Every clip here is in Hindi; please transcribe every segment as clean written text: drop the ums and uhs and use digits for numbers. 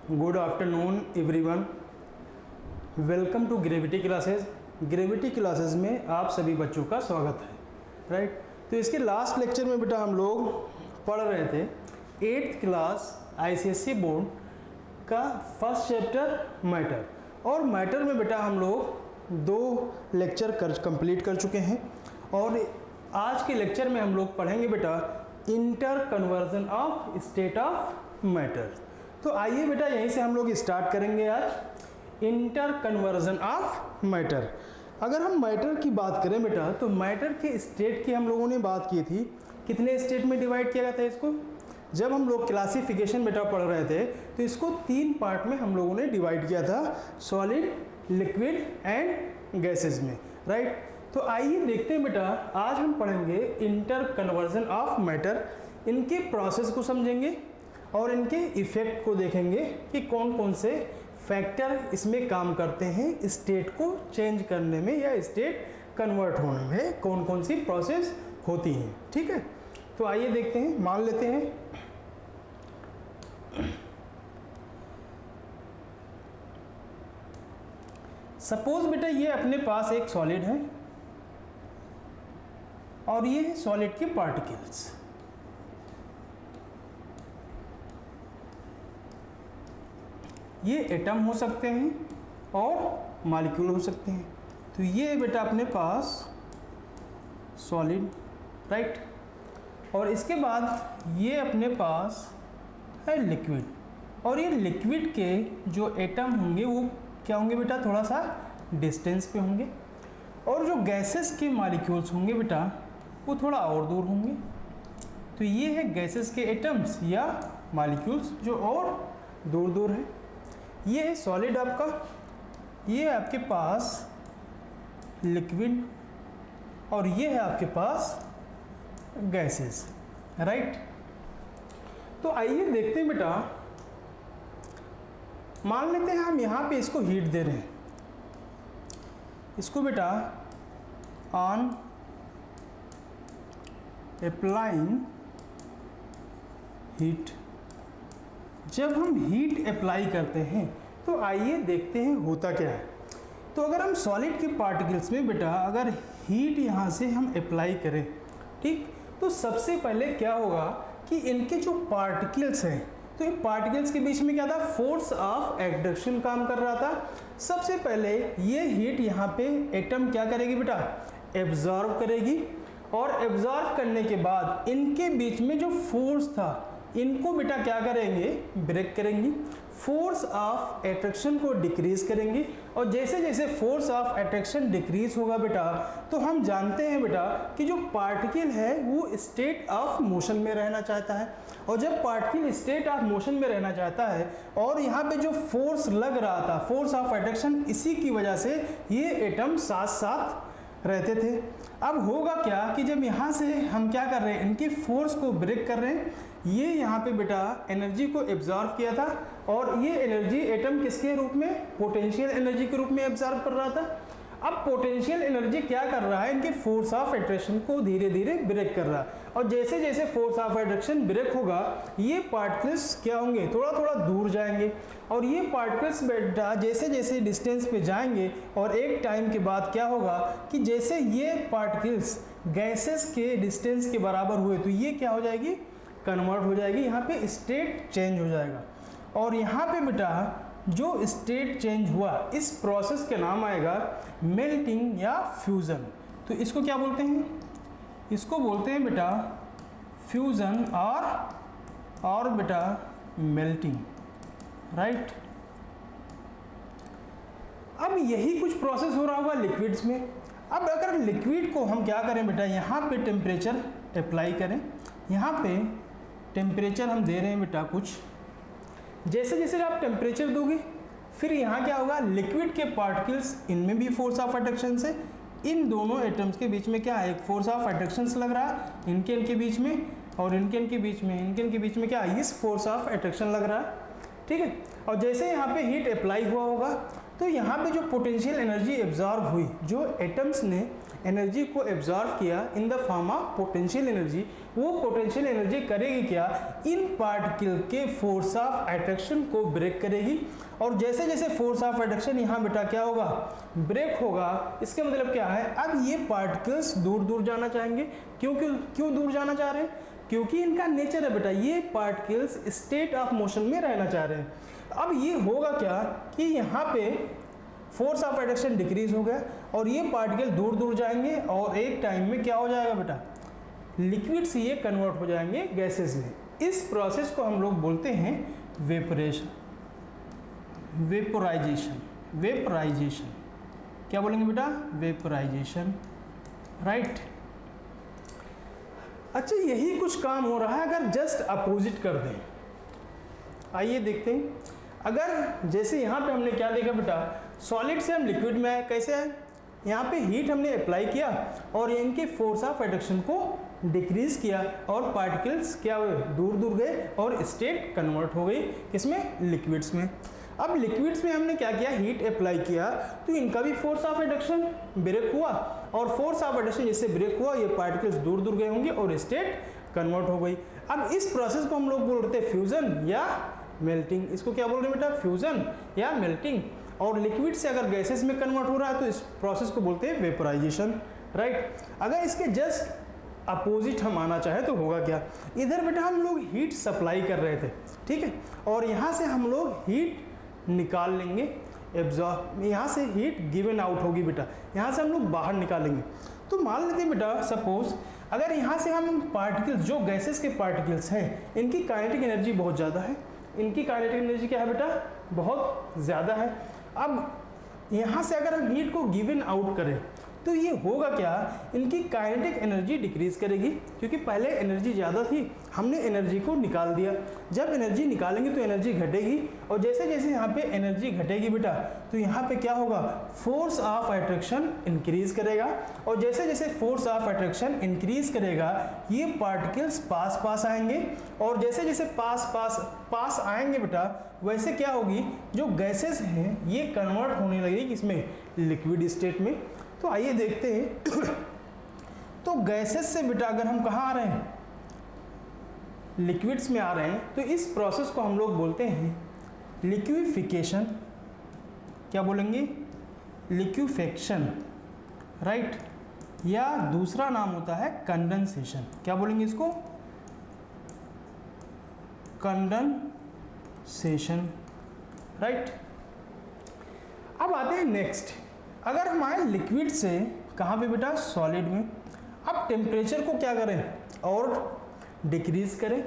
Good afternoon everyone, welcome to gravity classes. Gravity classes में आप सभी बच्चों का स्वागत है। राइट, तो इसके लास्ट लेक्चर में बेटा हम लोग पढ़ रहे थे 8th क्लास ICSE बोर्ड का फर्स्ट चैप्टर मैटर, और मैटर में बेटा हम लोग 2 लेक्चर कंप्लीट कर चुके हैं, और आज के लेक्चर में हम लोग पढ़ेंगे बेटा inter conversion of state of matter. तो आइए बेटा यहीं से हम लोग स्टार्ट करेंगे आज इंटर कन्वर्जन ऑफ मैटर। अगर हम मैटर की बात करें बेटा, तो मैटर के स्टेट की हम लोगों ने बात की थी। कितने स्टेट में डिवाइड किया गया था इसको? जब हम लोग क्लासिफिकेशन बेटा पढ़ रहे थे तो इसको 3 पार्ट में हम लोगों ने डिवाइड किया था, सॉलिड, लिक्विड एंड गैसेस में। राइट, तो आइए देखते हैं बेटा आज हम पढ़ेंगे इंटर कन्वर्जन ऑफ मैटर। इनके प्रोसेस को समझेंगे और इनके इफेक्ट को देखेंगे कि कौन कौन से फैक्टर इसमें काम करते हैं स्टेट को चेंज करने में या स्टेट कन्वर्ट होने में, कौन कौन सी प्रोसेस होती हैं। ठीक है, तो आइए देखते हैं। मान लेते हैं सपोज बेटा ये अपने पास एक सॉलिड है और ये है सॉलिड के पार्टिकल्स। ये एटम हो सकते हैं और मॉलिक्यूल हो सकते हैं। तो ये बेटा अपने पास सॉलिड, राइट, और इसके बाद ये अपने पास है लिक्विड, और ये लिक्विड के जो एटम होंगे वो क्या होंगे बेटा, थोड़ा सा डिस्टेंस पे होंगे, और जो गैसेस के मॉलिक्यूल्स होंगे बेटा वो थोड़ा और दूर होंगे। तो ये है गैसेस के एटम्स या मॉलिक्यूल्स जो और दूर दूर है। ये है सॉलिड आपका, ये है आपके पास लिक्विड, और ये है आपके पास गैसेस। राइट, तो आइए देखते हैं बेटा, मान लेते हैं हम यहाँ पे इसको हीट दे रहे हैं। इसको बेटा ऑन अप्लाइंग हीट, जब हम हीट अप्लाई करते हैं तो आइए देखते हैं होता क्या है। तो अगर हम सॉलिड के पार्टिकल्स में बेटा अगर हीट यहाँ से हम अप्लाई करें, ठीक, तो सबसे पहले क्या होगा कि इनके जो पार्टिकल्स हैं, तो ये पार्टिकल्स के बीच में क्या था, फोर्स ऑफ एट्रैक्शन काम कर रहा था। सबसे पहले ये हीट यहाँ पे एटम क्या करेगी बेटा, एब्जॉर्ब करेगी, और एब्जॉर्ब करने के बाद इनके बीच में जो फोर्स था इनको बेटा क्या करेंगे, ब्रेक करेंगी, फोर्स ऑफ एट्रैक्शन को डिक्रीज करेंगी। और जैसे जैसे फोर्स ऑफ एट्रैक्शन डिक्रीज होगा बेटा, तो हम जानते हैं बेटा कि जो पार्टिकल है वो स्टेट ऑफ मोशन में रहना चाहता है, और जब पार्टिकल स्टेट ऑफ मोशन में रहना चाहता है और यहाँ पे जो फोर्स लग रहा था, फोर्स ऑफ एट्रैक्शन, इसी की वजह से ये एटम साथ साथ रहते थे। अब होगा क्या कि जब यहाँ से हम क्या कर रहे हैं, इनकी फोर्स को ब्रेक कर रहे हैं, ये यहाँ पे बेटा एनर्जी को एब्जॉर्ब किया था, और ये एनर्जी एटम किसके रूप में, पोटेंशियल एनर्जी के रूप में एब्जॉर्ब कर रहा था। अब पोटेंशियल एनर्जी क्या कर रहा है, इनके फोर्स ऑफ एट्रैक्शन को धीरे धीरे ब्रेक कर रहा है, और जैसे जैसे फोर्स ऑफ एट्रैक्शन ब्रेक होगा ये पार्टिकल्स क्या होंगे, थोड़ा थोड़ा दूर जाएंगे, और ये पार्टिकल्स बेटा जैसे जैसे डिस्टेंस पे जाएंगे, और एक टाइम के बाद क्या होगा कि जैसे ये पार्टिकल्स गैसेस के डिस्टेंस के बराबर हुए तो ये क्या हो जाएगी, कन्वर्ट हो जाएगी, यहाँ पे स्टेट चेंज हो जाएगा। और यहाँ पे बेटा जो स्टेट चेंज हुआ इस प्रोसेस का नाम आएगा मेल्टिंग या फ्यूज़न। तो इसको क्या बोलते हैं, इसको बोलते हैं बेटा फ्यूज़न और बेटा मेल्टिंग। राइट, अब यही कुछ प्रोसेस हो रहा होगा लिक्विड्स में। अब अगर लिक्विड को हम क्या करें बेटा, यहाँ पे टेम्परेचर अप्लाई करें, यहाँ पे टेम्परेचर हम दे रहे हैं बेटा कुछ, जैसे जैसे आप टेम्परेचर दोगे फिर यहाँ क्या होगा, लिक्विड के पार्टिकल्स, इनमें भी फोर्स ऑफ अट्रैक्शन से, इन दोनों एटम्स के बीच में क्या है, एक फोर्स ऑफ अट्रैक्शन लग रहा है इनके बीच में, और इनके बीच में क्या है, इस फोर्स ऑफ अट्रैक्शन लग रहा है। ठीक है, और जैसे यहाँ पे हीट अप्लाई हुआ होगा तो यहाँ पे जो पोटेंशियल एनर्जी एब्जॉर्ब हुई, जो एटम्स ने एनर्जी को एब्जॉर्व किया in the form of potential energy, वो पोटेंशियल एनर्जी करेगी क्या, इन पार्टिकल के फोर्स ऑफ अट्रैक्शन को ब्रेक करेगी। और जैसे जैसे फोर्स ऑफ अट्रैक्शन यहाँ बेटा क्या होगा, ब्रेक होगा, इसका मतलब क्या है, अब ये पार्टिकल्स दूर दूर जाना चाहेंगे। क्यों दूर जाना चाह रहे हैं, क्योंकि इनका नेचर है बेटा, ये पार्टिकल्स स्टेट ऑफ मोशन में रहना चाह रहे हैं। अब ये होगा क्या कि यहाँ पे फोर्स ऑफ अट्रैक्शन डिक्रीज हो गया और ये पार्टिकल दूर दूर जाएंगे और एक टाइम में क्या हो जाएगा बेटा, लिक्विड से ये कन्वर्ट हो जाएंगे गैसेस में। इस प्रोसेस को हम लोग बोलते हैं वेपोरेशन, वेपोराइजेशन। क्या बोलेंगे बेटा, वेपोराइजेशन, राइट। अच्छा, यही कुछ काम हो रहा है अगर जस्ट अपोजिट कर दें। आइए देखते हैं, अगर जैसे यहाँ पे हमने क्या देखा बेटा, सॉलिड से हम लिक्विड में आए, कैसे आए, यहाँ पे हीट हमने अप्लाई किया और इनके फोर्स ऑफ अट्रैक्शन को डिक्रीज किया और पार्टिकल्स क्या हुए, दूर दूर गए और स्टेट कन्वर्ट हो गई किसमें, लिक्विड्स में। अब लिक्विड्स में हमने क्या किया, हीट अप्लाई किया तो इनका भी फोर्स ऑफ अट्रैक्शन ब्रेक हुआ और फोर्स ऑफ अट्रैक्शन जिससे ब्रेक हुआ ये पार्टिकल्स दूर दूर गए होंगे और स्टेट कन्वर्ट हो गई। अब इस प्रोसेस को हम लोग बोलते हैं फ्यूजन या मेल्टिंग। इसको क्या बोल रहे हैं बेटा, फ्यूजन या मेल्टिंग। और लिक्विड से अगर गैसेस में कन्वर्ट हो रहा है तो इस प्रोसेस को बोलते हैं वेपोराइजेशन, राइट। अगर इसके जस्ट अपोजिट हम आना चाहे तो होगा क्या, इधर बेटा हम लोग हीट सप्लाई कर रहे थे, ठीक है, और यहाँ से हम लोग हीट निकाल लेंगे, एब्जॉर्ब, यहाँ से हीट गिवन आउट होगी बेटा, यहाँ से हम लोग बाहर निकालेंगे। तो मान लेते हैं बेटा, सपोज अगर यहाँ से हम पार्टिकल्स, जो गैसेस के पार्टिकल्स हैं, इनकी काइनेटिक एनर्जी बहुत ज़्यादा है, इनकी काइनेटिक एनर्जी क्या है बेटा, बहुत ज़्यादा है। अब यहाँ से अगर हम हीट को गिवन आउट करें तो ये होगा क्या, इनकी काइनेटिक एनर्जी डिक्रीज करेगी, क्योंकि पहले एनर्जी ज़्यादा थी, हमने एनर्जी को निकाल दिया। जब एनर्जी निकालेंगे तो एनर्जी घटेगी और जैसे जैसे यहाँ पे एनर्जी घटेगी बेटा तो यहाँ पे क्या होगा, फोर्स ऑफ अट्रैक्शन इंक्रीज करेगा और जैसे जैसे फोर्स ऑफ अट्रैक्शन इंक्रीज करेगा ये पार्टिकल्स पास पास आएंगे और जैसे जैसे पास आएंगे बेटा वैसे क्या होगी, जो गैसेस हैं ये कन्वर्ट होने लगेगी किसमें, लिक्विड स्टेट में। तो आइए देखते हैं तो गैसेस से बेटा अगर हम कहाँ आ रहे हैं, लिक्विड्स में आ रहे हैं, तो इस प्रोसेस को हम लोग बोलते हैं लिक्विफिकेशन। क्या बोलेंगे, लिक्विफेक्शन, राइट, या दूसरा नाम होता है कंडेंसेशन। क्या बोलेंगे इसको, कंडेंसेशन, राइट। अब आते हैं नेक्स्ट, अगर हम आए लिक्विड से कहाँ पे बेटा, सॉलिड में। अब टेम्परेचर को क्या करें और डिक्रीज करें।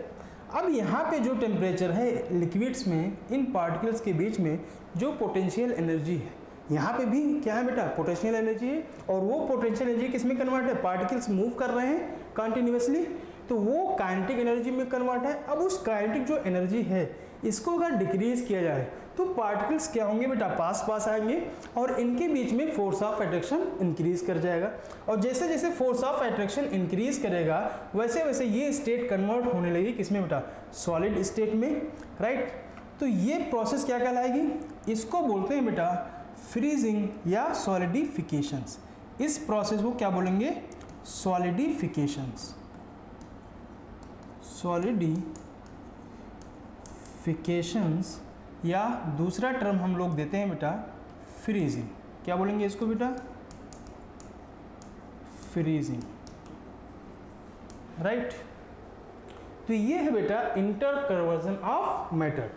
अब यहाँ पे जो टेम्परेचर है लिक्विड्स में, इन पार्टिकल्स के बीच में जो पोटेंशियल एनर्जी है, यहाँ पे भी क्या है बेटा, पोटेंशियल एनर्जी है और वो पोटेंशियल एनर्जी किस में कन्वर्ट है, पार्टिकल्स मूव कर रहे हैं कंटिन्यूअसली तो वो काइनेटिक एनर्जी में कन्वर्ट है। अब उस काइनेटिक जो एनर्जी है इसको अगर डिक्रीज किया जाए तो पार्टिकल्स क्या होंगे बेटा, पास पास आएंगे और इनके बीच में फोर्स ऑफ अट्रैक्शन इंक्रीज कर जाएगा और जैसे जैसे फोर्स ऑफ अट्रैक्शन इंक्रीज करेगा वैसे वैसे ये स्टेट कन्वर्ट होने लगेगी किसमें बेटा, सॉलिड स्टेट में, राइट। तो ये प्रोसेस क्या कहलाएगी, इसको बोलते हैं बेटा फ्रीजिंग या सॉलिडिफिकेशंस। इस प्रोसेस को क्या बोलेंगे, सॉलिडिफिकेशंस, सॉलिडिफिकेशंस, या दूसरा टर्म हम लोग देते हैं बेटा फ्रीजिंग। क्या बोलेंगे इसको बेटा, फ्रीजिंग, राइट। तो ये है बेटा इंटरकन्वर्जन ऑफ मैटर।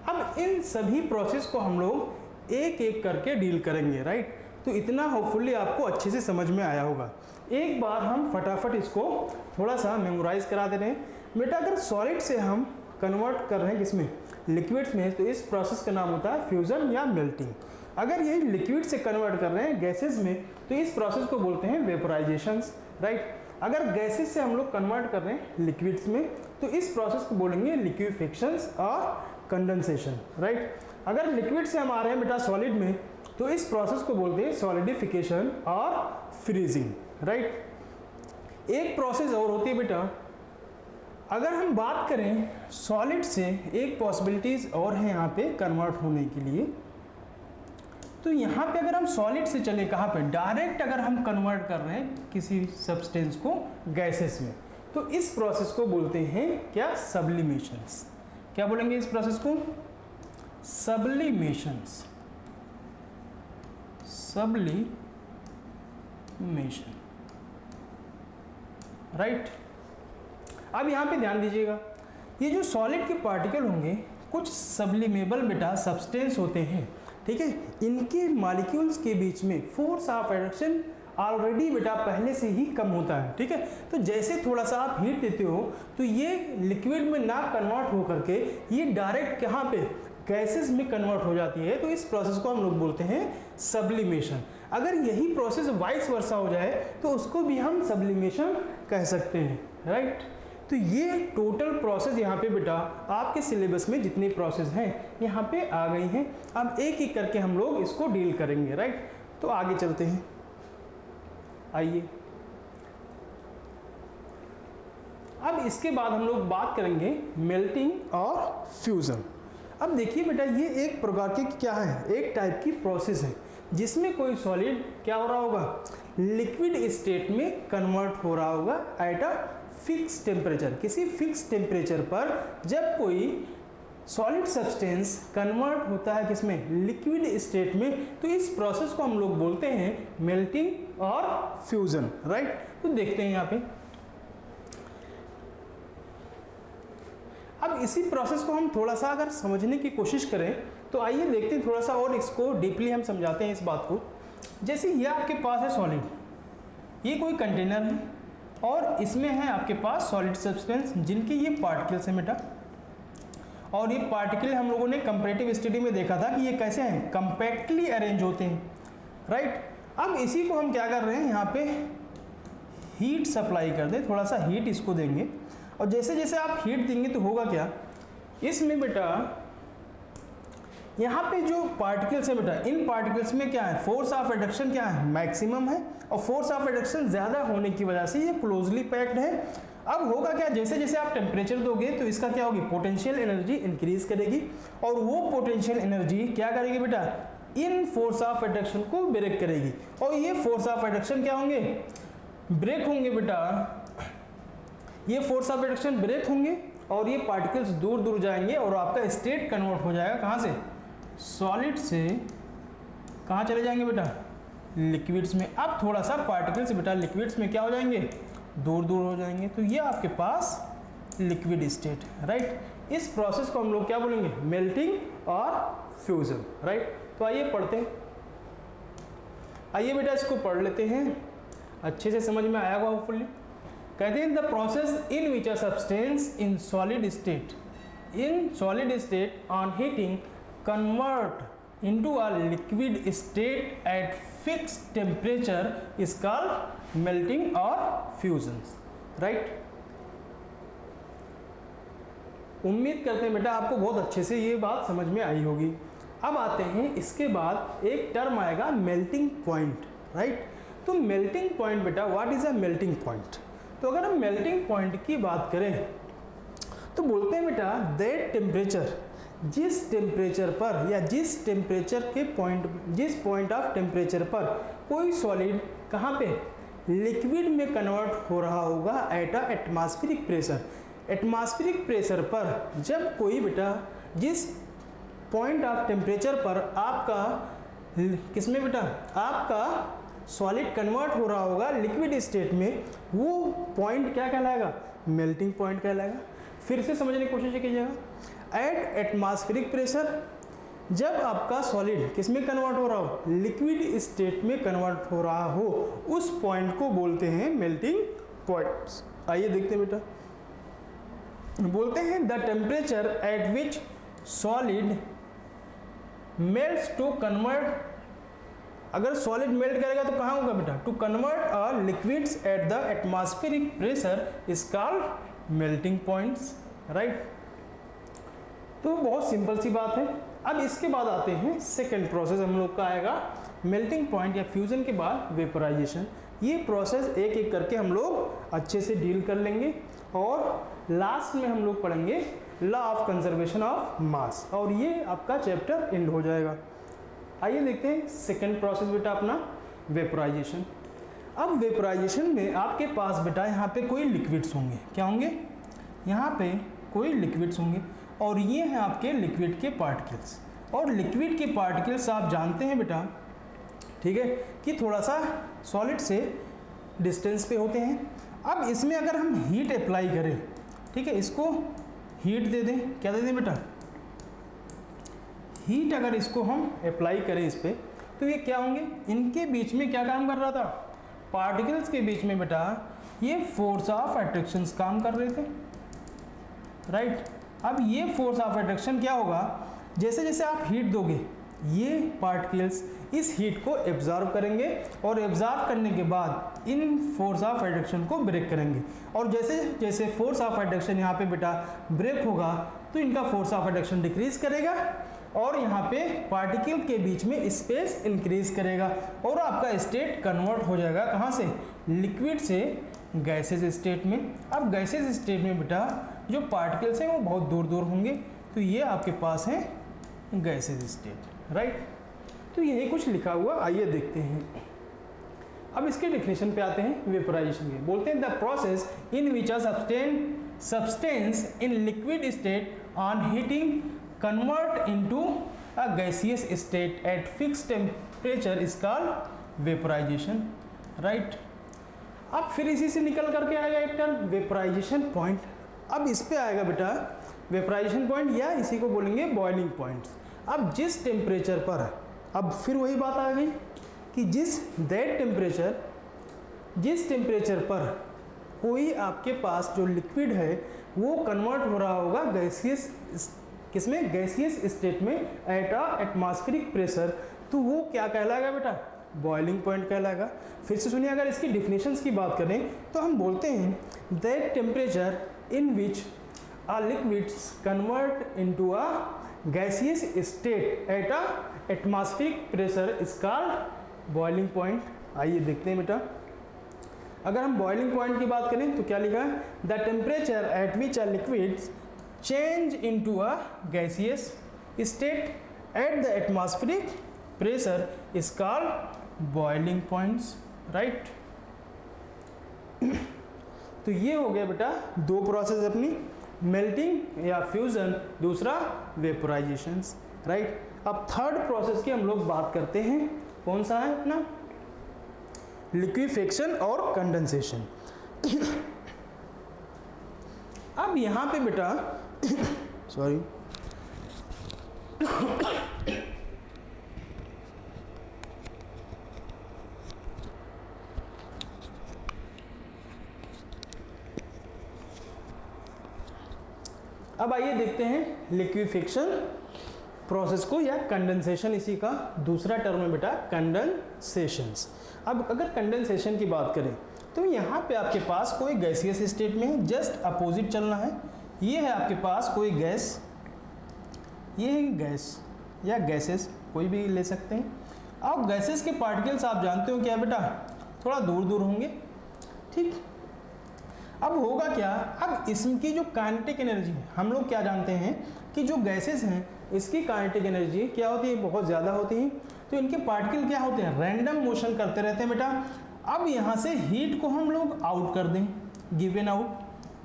अब इन सभी प्रोसेस को हम लोग एक एक करके डील करेंगे, राइट। तो इतना होपफुली आपको अच्छे से समझ में आया होगा। एक बार हम फटाफट इसको थोड़ा सा मेमोराइज करा दे रहे हैं बेटा। अगर सॉलिड से हम कन्वर्ट कर रहे हैं किसमें, लिक्विड्स में, तो इस प्रोसेस का नाम होता है फ्यूजन या मेल्टिंग। अगर यही लिक्विड से कन्वर्ट कर रहे हैं गैसेस में तो इस प्रोसेस को बोलते हैं वेपोराइजेशंस, राइट। अगर गैसेस से हम लोग कन्वर्ट कर रहे हैं लिक्विड्स में तो इस प्रोसेस को बोलेंगे लिक्विफेक्शंस और कंडेंसेशन, राइट। अगर लिक्विड से हम आ रहे हैं बेटा सॉलिड में तो इस प्रोसेस को बोलते हैं सॉलिडिफिकेशन और फ्रीजिंग, राइट। एक प्रोसेस और होती है बेटा, अगर हम बात करें सॉलिड से, एक पॉसिबिलिटीज और है यहाँ पे कन्वर्ट होने के लिए। तो यहाँ पे अगर हम सॉलिड से चले कहाँ पे, डायरेक्ट अगर हम कन्वर्ट कर रहे हैं किसी सब्सटेंस को गैसेस में, तो इस प्रोसेस को बोलते हैं क्या, सब्लिमेशंस। क्या बोलेंगे इस प्रोसेस को, सब्लिमेशंस, सब्लिमेशन, राइट। अब यहाँ पे ध्यान दीजिएगा, ये जो सॉलिड के पार्टिकल होंगे कुछ सब्लिमेबल बेटा सब्सटेंस होते हैं, ठीक है। इनके मॉलिक्यूल्स के बीच में फोर्स ऑफ एट्रैक्शन ऑलरेडी बेटा पहले से ही कम होता है, ठीक है। तो जैसे थोड़ा सा आप हीट देते हो तो ये लिक्विड में ना कन्वर्ट हो करके ये डायरेक्ट कहाँ पे, गैसेस में कन्वर्ट हो जाती है। तो इस प्रोसेस को हम लोग बोलते हैं सब्लिमेशन। अगर यही प्रोसेस वाइस वर्सा हो जाए तो उसको भी हम सब्लिमेशन कह सकते हैं, राइट। तो ये टोटल प्रोसेस यहाँ पे बेटा आपके सिलेबस में जितने प्रोसेस हैं यहाँ पे आ गई हैं। अब एक एक करके हम लोग इसको डील करेंगे, राइट। तो आगे चलते हैं, आइए। अब इसके बाद हम लोग बात करेंगे मेल्टिंग और फ्यूजन। अब देखिए बेटा ये एक प्रकार की क्या है, एक टाइप की प्रोसेस है जिसमें कोई सॉलिड क्या हो रहा होगा, लिक्विड स्टेट में कन्वर्ट हो रहा होगा एट अ फिक्स टेम्परेचर। किसी फिक्स टेम्परेचर पर जब कोई सॉलिड सब्सटेंस कन्वर्ट होता है किसमें, लिक्विड स्टेट में, तो इस प्रोसेस को हम लोग बोलते हैं मेल्टिंग और फ्यूजन, राइट। तो देखते हैं यहाँ पे, अब इसी प्रोसेस को हम थोड़ा सा अगर समझने की कोशिश करें तो आइए देखते हैं थोड़ा सा और इसको डीपली हम समझाते हैं इस बात को। जैसे ये आपके पास है सॉलिड, ये कोई कंटेनर है और इसमें है आपके पास सॉलिड सब्सटेंस जिनके ये पार्टिकल्स हैं बेटा, और ये पार्टिकल हम लोगों ने कंपैरेटिव स्टडी में देखा था कि ये कैसे हैं, कंपैक्टली अरेंज होते हैं, राइट। अब इसी को हम क्या कर रहे हैं, यहाँ पे हीट सप्लाई कर दें, थोड़ा सा हीट इसको देंगे, और जैसे जैसे आप हीट देंगे तो होगा क्या, इसमें बेटा यहाँ पे जो पार्टिकल्स है बेटा, इन पार्टिकल्स में क्या है, फोर्स ऑफ एट्रैक्शन क्या है, मैक्सिमम है, और फोर्स ऑफ एट्रैक्शन ज़्यादा होने की वजह से ये क्लोजली पैक्ड है। अब होगा क्या, जैसे जैसे आप टेम्परेचर दोगे तो इसका क्या होगी, पोटेंशियल एनर्जी इंक्रीज करेगी, और वो पोटेंशियल एनर्जी क्या करेगी बेटा, इन फोर्स ऑफ एट्रैक्शन को ब्रेक करेगी, और ये फोर्स ऑफ एट्रैक्शन क्या होंगे, ब्रेक होंगे बेटा। ये फोर्स ऑफ एट्रैक्शन ब्रेक होंगे और ये पार्टिकल्स दूर दूर जाएंगे और आपका स्टेट कन्वर्ट हो जाएगा कहाँ से, सॉलिड से कहाँ चले जाएंगे बेटा, लिक्विड्स में। अब थोड़ा सा पार्टिकल्स बेटा लिक्विड्स में क्या हो जाएंगे, दूर दूर हो जाएंगे, तो ये आपके पास लिक्विड स्टेट है, राइट। इस प्रोसेस को हम लोग क्या बोलेंगे, मेल्टिंग और फ्यूजन, राइट। तो आइए पढ़ते हैं, आइए बेटा इसको पढ़ लेते हैं, अच्छे से समझ में आया होगा होपफुली। कहते हैं the process in which a substance in solid state on heating convert into a liquid state at fixed temperature is called melting or fusions, right। उम्मीद करते हैं बेटा आपको बहुत अच्छे से ये बात समझ में आई होगी। अब आते हैं इसके बाद एक टर्म आएगा मेल्टिंग पॉइंट, राइट। तो मेल्टिंग पॉइंट बेटा, what is a melting point. तो अगर हम मेल्टिंग पॉइंट की बात करें तो बोलते हैं बेटा दैट टेम्परेचर, जिस टेम्परेचर पर या जिस टेम्परेचर के पॉइंट, जिस पॉइंट ऑफ टेम्परेचर पर कोई सॉलिड कहाँ पे, लिक्विड में कन्वर्ट हो रहा होगा at a atmospheric pressure. Atmospheric pressure पर जब कोई बेटा जिस पॉइंट ऑफ टेम्परेचर पर आपका किसमें बेटा, आपका सॉलिड कन्वर्ट हो रहा होगा लिक्विड स्टेट में, वो पॉइंट क्या कहलाएगा, मेल्टिंग पॉइंट कहलाएगा। फिर से समझने की कोशिश कीजिएगा, एट एटमॉस्फेरिक प्रेशर जब आपका सॉलिड किस में कन्वर्ट हो रहा हो, लिक्विड स्टेट में कन्वर्ट हो रहा हो, उस पॉइंट को बोलते हैं मेल्टिंग पॉइंट्स। आइए देखते हैं बेटा, बोलते हैं the temperature at which solid melts to convert. अगर सॉलिड मेल्ट करेगा तो कहाँ होगा बेटा, to convert a liquids at the atmospheric pressure is called melting points, right. तो बहुत सिंपल सी बात है। अब इसके बाद आते हैं सेकंड प्रोसेस हम लोग का आएगा मेल्टिंग पॉइंट या फ्यूजन के बाद वेपोराइजेशन। ये प्रोसेस एक एक करके हम लोग अच्छे से डील कर लेंगे और लास्ट में हम लोग पढ़ेंगे लॉ ऑफ कंजर्वेशन ऑफ मास, और ये आपका चैप्टर एंड हो जाएगा। आइए देखते हैं सेकंड प्रोसेस बेटा अपना वेपोराइजेशन। अब वेपोराइजेशन में आपके पास बेटा यहाँ पे कोई लिक्विड्स होंगे, क्या होंगे, यहाँ पे कोई लिक्विड्स होंगे और ये हैं आपके लिक्विड के पार्टिकल्स। और लिक्विड के पार्टिकल्स आप जानते हैं बेटा, ठीक है, कि थोड़ा सा सॉलिड से डिस्टेंस पे होते हैं। अब इसमें अगर हम हीट अप्लाई करें, ठीक है, इसको हीट दे दें, क्या दे दें बेटा, हीट अगर इसको हम अप्लाई करें इस पर, तो ये क्या होंगे, इनके बीच में क्या काम कर रहा था, पार्टिकल्स के बीच में बेटा ये फोर्स ऑफ अट्रैक्शन काम कर रहे थे, राइट। अब ये फोर्स ऑफ अट्रैक्शन क्या होगा, जैसे जैसे आप हीट दोगे ये पार्टिकल्स इस हीट को एब्जॉर्ब करेंगे और एब्जॉर्ब करने के बाद इन फोर्स ऑफ अट्रैक्शन को ब्रेक करेंगे। और जैसे जैसे फोर्स ऑफ अट्रैक्शन यहाँ पे बेटा ब्रेक होगा तो इनका फोर्स ऑफ अट्रैक्शन डिक्रीज करेगा और यहाँ पे पार्टिकल के बीच में स्पेस इंक्रीज करेगा और आपका स्टेट कन्वर्ट हो जाएगा कहाँ से, लिक्विड से गैसेज स्टेट में। अब गैसेज स्टेट में बेटा जो पार्टिकल्स हैं वो बहुत दूर दूर होंगे, तो ये आपके पास है गैसेज स्टेट, राइट। तो यही कुछ लिखा हुआ, आइए देखते हैं। अब इसके डेफिनेशन पे आते हैं वेपोराइजेशन के। बोलते हैं the process in which a substance in liquid state on heating convert into a gaseous state at fixed temperature is called vaporisation, right. अब फिर इसी से निकल करके आएगा एक टर्म वेपोराइजेशन पॉइंट। अब इस पे आएगा बेटा वेपोराइजेशन पॉइंट या इसी को बोलेंगे बॉइलिंग पॉइंट्स। अब जिस टेम्परेचर पर, अब फिर वही बात आ गई कि जिस टेम्परेचर पर कोई आपके पास जो लिक्विड है वो कन्वर्ट हो रहा होगा गैसियस, किसमें, गैसियस स्टेट में एट अ एटमॉस्फेरिक प्रेशर, तो वो क्या कहलाएगा बेटा, बॉइलिंग पॉइंट कहलाएगा। फिर से सुनिए, अगर इसकी डिफिनेशंस की बात करें तो हम बोलते हैं that temperature in which a liquids convert into a gaseous state at a atmospheric pressure is called boiling point। आइए देखते हैं बेटा, अगर हम boiling point की बात करें तो क्या लिखा है, the temperature at which a liquids change into a gaseous state at the atmospheric pressure is called boiling points, right। तो ये हो गया बेटा दो प्रोसेस अपनी, मेल्टिंग या फ्यूजन, दूसरा वेपोराइजेशन, राइट। अब थर्ड प्रोसेस की हम लोग बात करते हैं, कौन सा है अपना, लिक्विफेक्शन और कंडेंसेशन। अब यहां पे बेटा सॉरी अब आइए देखते हैं लिक्विफेक्शन प्रोसेस को या कंडेंसेशन, इसी का दूसरा टर्म है बेटा कंडेंसेशंस। अब अगर कंडेंसेशन की बात करें तो यहाँ पे आपके पास कोई गैसियस स्टेट में है, जस्ट अपोजिट चलना है। ये है आपके पास कोई गैस, ये है गैस या गैसेस, कोई भी ले सकते हैं। अब गैसेस के पार्टिकल्स आप जानते हो क्या बेटा, थोड़ा दूर दूर होंगे, ठीक। अब होगा क्या, अब इसकी जो काइनेटिक एनर्जी है, हम लोग क्या जानते हैं कि जो गैसेस हैं इसकी काइनेटिक एनर्जी क्या होती है, बहुत ज़्यादा होती है। तो इनके पार्टिकल क्या होते हैं, रैंडम मोशन करते रहते हैं बेटा। अब यहाँ से हीट को हम लोग आउट कर दें, गिवन आउट,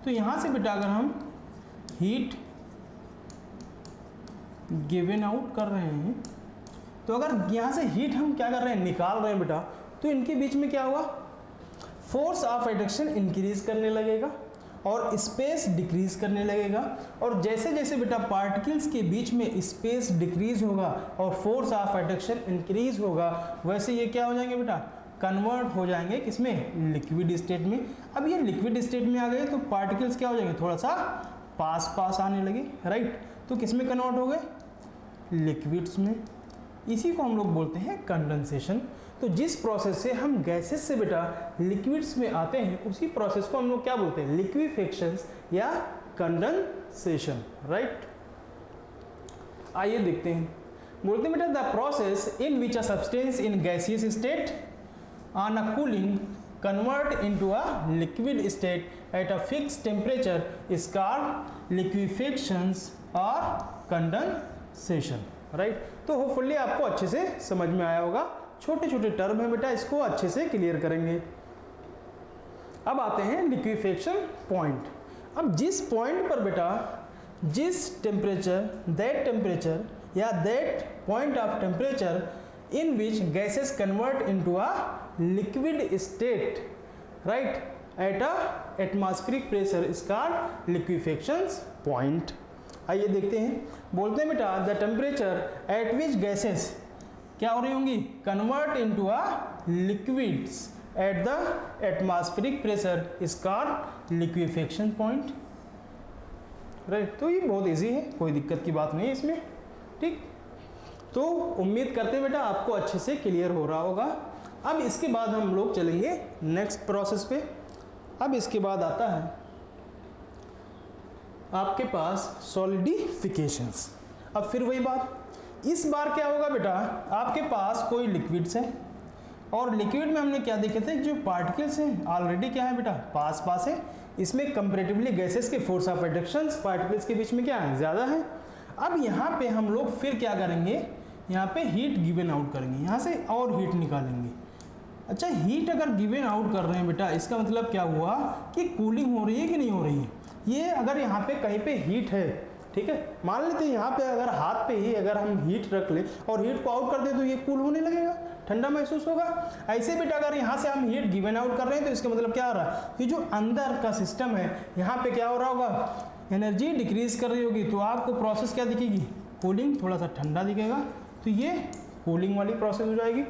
तो यहाँ से बेटा अगर हम हीट गिवन आउट कर रहे हैं, तो अगर यहाँ से हीट हम क्या कर रहे हैं, निकाल रहे हैं बेटा, तो इनके बीच में क्या हुआ, फोर्स ऑफ अट्रैक्शन इंक्रीज करने लगेगा और स्पेस डिक्रीज करने लगेगा। और जैसे जैसे बेटा पार्टिकल्स के बीच में स्पेस डिक्रीज होगा और फोर्स ऑफ अट्रैक्शन इंक्रीज होगा, वैसे ये क्या हो जाएंगे बेटा, कन्वर्ट हो जाएंगे किसमें, लिक्विड स्टेट में। अब ये लिक्विड स्टेट में आ गए तो पार्टिकल्स क्या हो जाएंगे, थोड़ा सा पास पास आने लगे, राइट। तो किस में कन्वर्ट हो गए, लिक्विड्स में। इसी को हम लोग बोलते हैं कंडेंसेशन। तो जिस प्रोसेस से हम गैसेस से बेटा लिक्विड्स में आते हैं उसी प्रोसेस को हम लोग क्या बोलते हैं, लिक्विफेक्शन या कंडेंसेशन, राइट। आइए देखते हैं, बोलते हैं बेटा the process in which a substance in gaseous state on a cooling convert into a liquid state at a fixed temperature is called liquefaction or condensation, right. तो होपफुली आपको अच्छे से समझ में आया होगा। छोटे छोटे टर्म है बेटा, इसको अच्छे से क्लियर करेंगे। अब आते हैं लिक्विफेक्शन पॉइंट। अब जिस पॉइंट पर बेटा जिस टेम्परेचर या that point of temperature in which gases convert into a liquid state, right, at a atmospheric pressure is called liquefaction point. आइए देखते हैं। बोलते हैं बेटा the temperature at which gases क्या हो रही होंगी, convert into a liquids at the atmospheric pressure is called liquefaction point, right. तो ये बहुत इजी है, कोई दिक्कत की बात नहीं है इसमें, ठीक। तो उम्मीद करते हैं बेटा आपको अच्छे से क्लियर हो रहा होगा। अब इसके बाद हम लोग चलेंगे नेक्स्ट प्रोसेस पे। अब इसके बाद आता है आपके पास सॉलिडिफिकेशंस। अब फिर वही बात, इस बार क्या होगा बेटा, आपके पास कोई लिक्विड्स है और लिक्विड में हमने क्या देखे थे, जो पार्टिकल्स हैं ऑलरेडी क्या है बेटा, पास पास है। इसमें कंपैरेटिवली गैसेस के फोर्स ऑफ एट्रैक्शन पार्टिकल्स के बीच में क्या है, ज़्यादा है। अब यहाँ पे हम लोग फिर क्या करेंगे, यहाँ पे हीट गिवन आउट करेंगे, यहाँ से और हीट निकालेंगे। अच्छा, हीट अगर गिवन आउट कर रहे हैं बेटा, इसका मतलब क्या हुआ कि कूलिंग हो रही है कि नहीं हो रही है। ये अगर यहाँ पे कहीं पे हीट है, ठीक है, मान लेते हैं यहाँ पे अगर हाथ पे ही अगर हम हीट रख ले और हीट को आउट कर दें तो ये कूल होने लगेगा, ठंडा महसूस होगा। ऐसे बेटा अगर यहाँ से हम हीट गिवन आउट कर रहे हैं तो इसका मतलब क्या हो रहा है कि जो अंदर का सिस्टम है यहाँ पे क्या हो रहा होगा, एनर्जी डिक्रीज कर रही होगी, तो आपको प्रोसेस क्या दिखेगी, कूलिंग, थोड़ा सा ठंडा दिखेगा, तो ये कूलिंग वाली प्रोसेस हो जाएगी।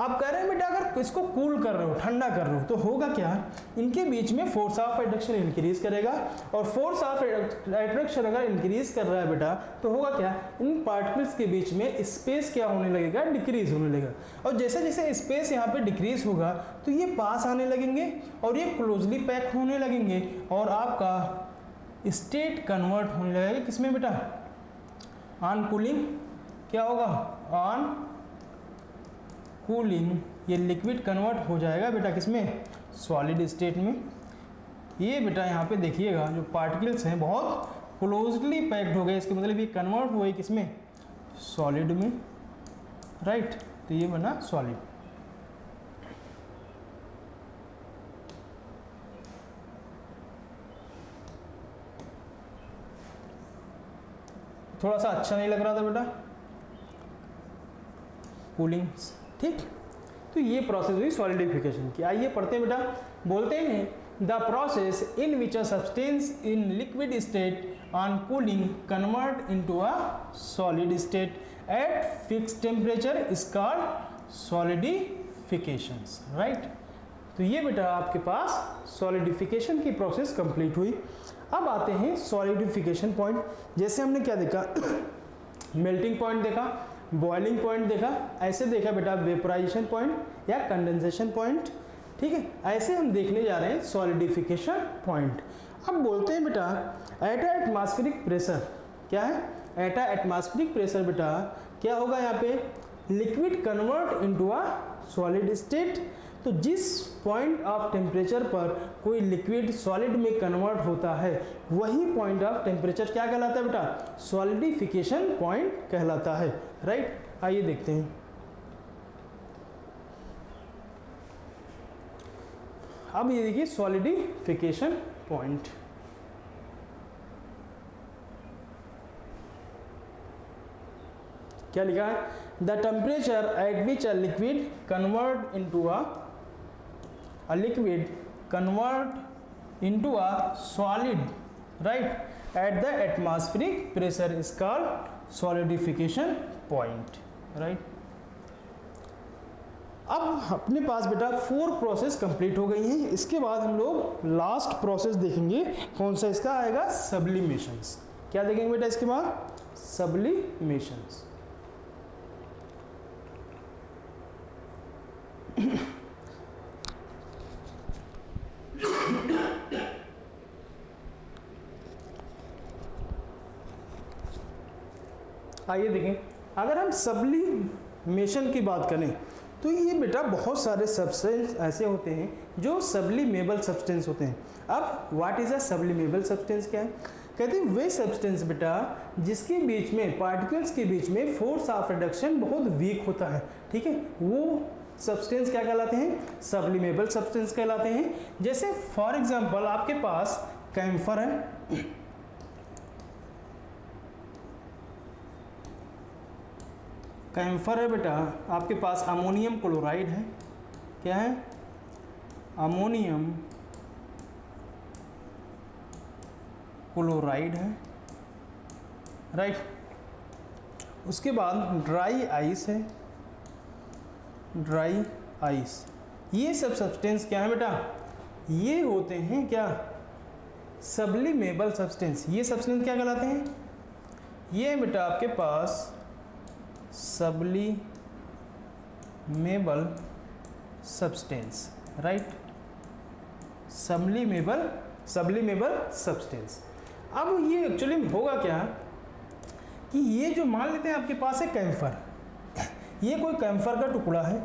आप कह रहे हैं बेटा अगर इसको कूल कर रहे हो, ठंडा कर रहे हो, तो होगा क्या, इनके बीच में फोर्स ऑफ एट्रैक्शन इंक्रीज करेगा, और फोर्स ऑफ एट्रैक्शन अगर इंक्रीज कर रहा है बेटा तो होगा क्या, इन पार्टिकल्स के बीच में स्पेस क्या होने लगेगा, डिक्रीज होने लगेगा। और जैसे जैसे स्पेस यहाँ पे डिक्रीज होगा तो ये पास आने लगेंगे और ये क्लोजली पैक होने लगेंगे, और आपका स्टेट कन्वर्ट होने लगेगा किसमें बेटा, ऑन कूलिंग क्या होगा, ऑन कूलिंग ये लिक्विड कन्वर्ट हो जाएगा बेटा किसमें, सॉलिड स्टेट में। ये बेटा यहाँ पे देखिएगा जो पार्टिकल्स हैं बहुत क्लोजली पैक्ड हो गए, इसके मतलब ये कन्वर्ट हुए किसमें, सॉलिड में, राइट। तो ये बना सॉलिड। थोड़ा सा अच्छा नहीं लग रहा था बेटा कूलिंग, ठीक। तो ये प्रोसेस हुई सॉलिडिफिकेशन की। आइए पढ़ते हैं बेटा। बोलते हैं the process in which a substance in liquid state on cooling convert into a solid state at fixed temperature is called solidification, right. तो ये बेटा आपके पास सॉलिडिफिकेशन की प्रोसेस कंप्लीट हुई। अब आते हैं सॉलिडिफिकेशन पॉइंट। जैसे हमने क्या देखा, मेल्टिंग पॉइंट देखा, बॉइलिंग पॉइंट देखा, ऐसे देखा बेटा वेपोराइजेशन पॉइंट या कंडेंसेशन पॉइंट, ठीक है। ऐसे हम देखने जा रहे हैं सॉलिडिफिकेशन पॉइंट। अब बोलते हैं बेटा एट अ एटमॉस्फेरिक प्रेशर, क्या है, एट अ एटमॉस्फेरिक प्रेशर बेटा क्या होगा, यहाँ पे liquid convert into a solid state. तो जिस पॉइंट ऑफ टेम्परेचर पर कोई लिक्विड सॉलिड में कन्वर्ट होता है वही पॉइंट ऑफ टेम्परेचर क्या कहलाता है बेटा, सॉलिडिफिकेशन पॉइंट कहलाता है, राइट। आइए देखते हैं। अब ये देखिए सॉलिडिफिकेशन पॉइंट, क्या लिखा है, the temperature at which a liquid convert into a liquid convert into a solid, right, at the atmospheric pressure is called solidification point, right। अब अपने पास बेटा 4 प्रोसेस कंप्लीट हो गई हैं। इसके बाद हम लोग लास्ट प्रोसेस देखेंगे, कौन सा इसका आएगा, सब्लिमेशंस। क्या देखेंगे बेटा इसके बाद, सब्लिमेशंस। आइए देखें, अगर हम सब्लिमेशन की बात करें तो ये बेटा बहुत सारे सब्सटेंस ऐसे होते हैं जो सब्लिमेबल सब्सटेंस होते हैं। अब what is a sublimable substance क्या है? कहते हैं वे सब्सटेंस बेटा जिसके बीच में पार्टिकल्स के बीच में फोर्स ऑफ रिडक्शन बहुत वीक होता है, ठीक है, वो सब्सटेंस क्या कहलाते हैं? सब्लिमेबल सब्सटेंस कहलाते हैं। जैसे फॉर एग्जांपल आपके पास कैम्फर है, कैम्फर है बेटा, आपके पास अमोनियम क्लोराइड है, क्या है? अमोनियम क्लोराइड है, राइट। उसके बाद ड्राई आइस है, ड्राई आइस। ये सब सब्सटेंस क्या है बेटा? ये होते हैं क्या? Sublimable substance. ये सब्सटेंस क्या कहलाते हैं? ये बेटा आपके पास sublimable substance, right, sublimable substance. अब ये एक्चुअली होगा क्या कि ये जो मान लेते हैं आपके पास है कैम्फर, ये कोई कैम्फर का टुकड़ा है,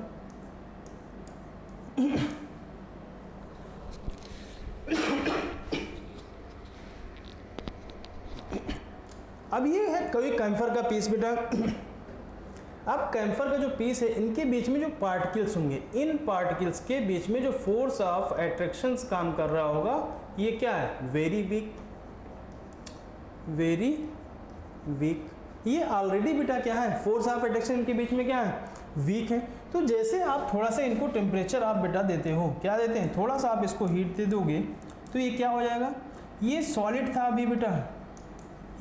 अब ये है कोई कैम्फर का पीस बेटा। अब कैम्फर का जो पीस है, इनके बीच में जो पार्टिकल्स होंगे, इन पार्टिकल्स के बीच में जो फोर्स ऑफ अट्रैक्शंस काम कर रहा होगा, ये क्या है? Very weak, very weak. ये ऑलरेडी बेटा क्या है? फोर्स ऑफ अट्रैक्शन इनके बीच में क्या है? वीक है। तो जैसे आप थोड़ा सा इनको टेम्परेचर आप बेटा देते हो, क्या देते हैं? थोड़ा सा आप इसको हीट दे दोगे तो ये क्या हो जाएगा? ये सॉलिड था अभी बेटा,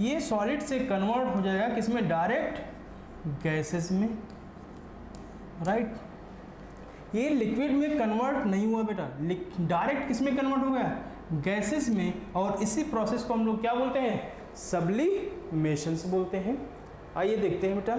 ये सॉलिड से कन्वर्ट हो जाएगा किसमें? डायरेक्ट गैसेस में, राइट। ये लिक्विड में कन्वर्ट नहीं हुआ बेटा, डायरेक्ट किस में कन्वर्ट हो गया? गैसेस में। और इसी प्रोसेस को हम लोग क्या बोलते हैं? सब्लिमेशंस बोलते हैं। आइए देखते हैं बेटा,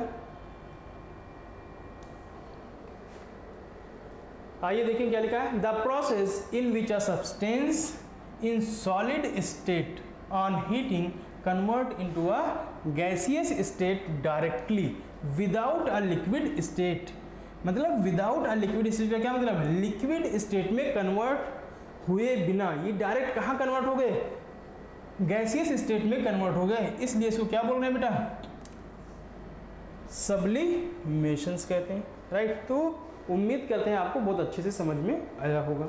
आइए देखें क्या लिखा है। The process in which a substance in solid state on heating convert into a gaseous state directly without a liquid state. मतलब विदाउट अ लिक्विड स्टेट का क्या मतलब है? लिक्विड स्टेट में कन्वर्ट हुए बिना ये डायरेक्ट कहाँ कन्वर्ट हो गए? गैसियस स्टेट में कन्वर्ट हो गए। इसलिए इसको क्या बोल रहे हैं बेटा? सब्लिमेशंस कहते हैं, राइट। तो उम्मीद करते हैं आपको बहुत अच्छे से समझ में आया होगा।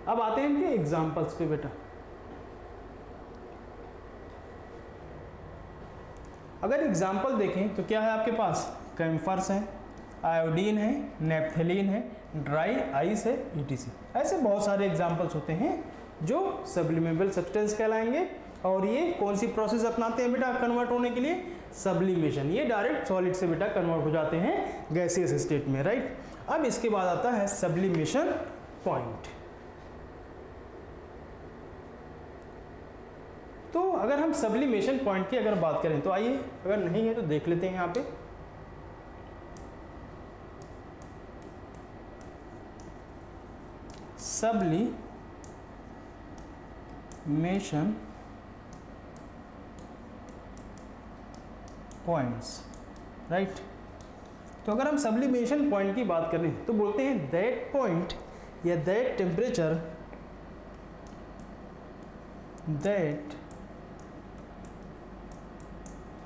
अब आते हैं इनके एग्जाम्पल्स पे बेटा। अगर एग्जाम्पल देखें तो क्या है आपके पास? कैम्फर्स हैं, आयोडीन है, नेप्थेलीन है, ड्राई आइस है, ETC। ऐसे बहुत सारे एग्जाम्पल्स होते हैं जो सब्लिमेबल सब्सटेंस कहलाएंगे। और ये कौन सी प्रोसेस अपनाते हैं बेटा कन्वर्ट होने के लिए? सब्लिमेशन। ये डायरेक्ट सॉलिड से बेटा कन्वर्ट हो जाते हैं गैसियस स्टेट में, राइट। अब इसके बाद आता है सब्लिमेशन पॉइंट। तो अगर हम सब्लिमेशन पॉइंट की अगर बात करें तो आइए, अगर नहीं है तो देख लेते हैं यहाँ पे। Sublimation points, right. तो अगर हम सब्लिमेशन पॉइंट की बात करें तो बोलते हैं दैट पॉइंट या that temperature, that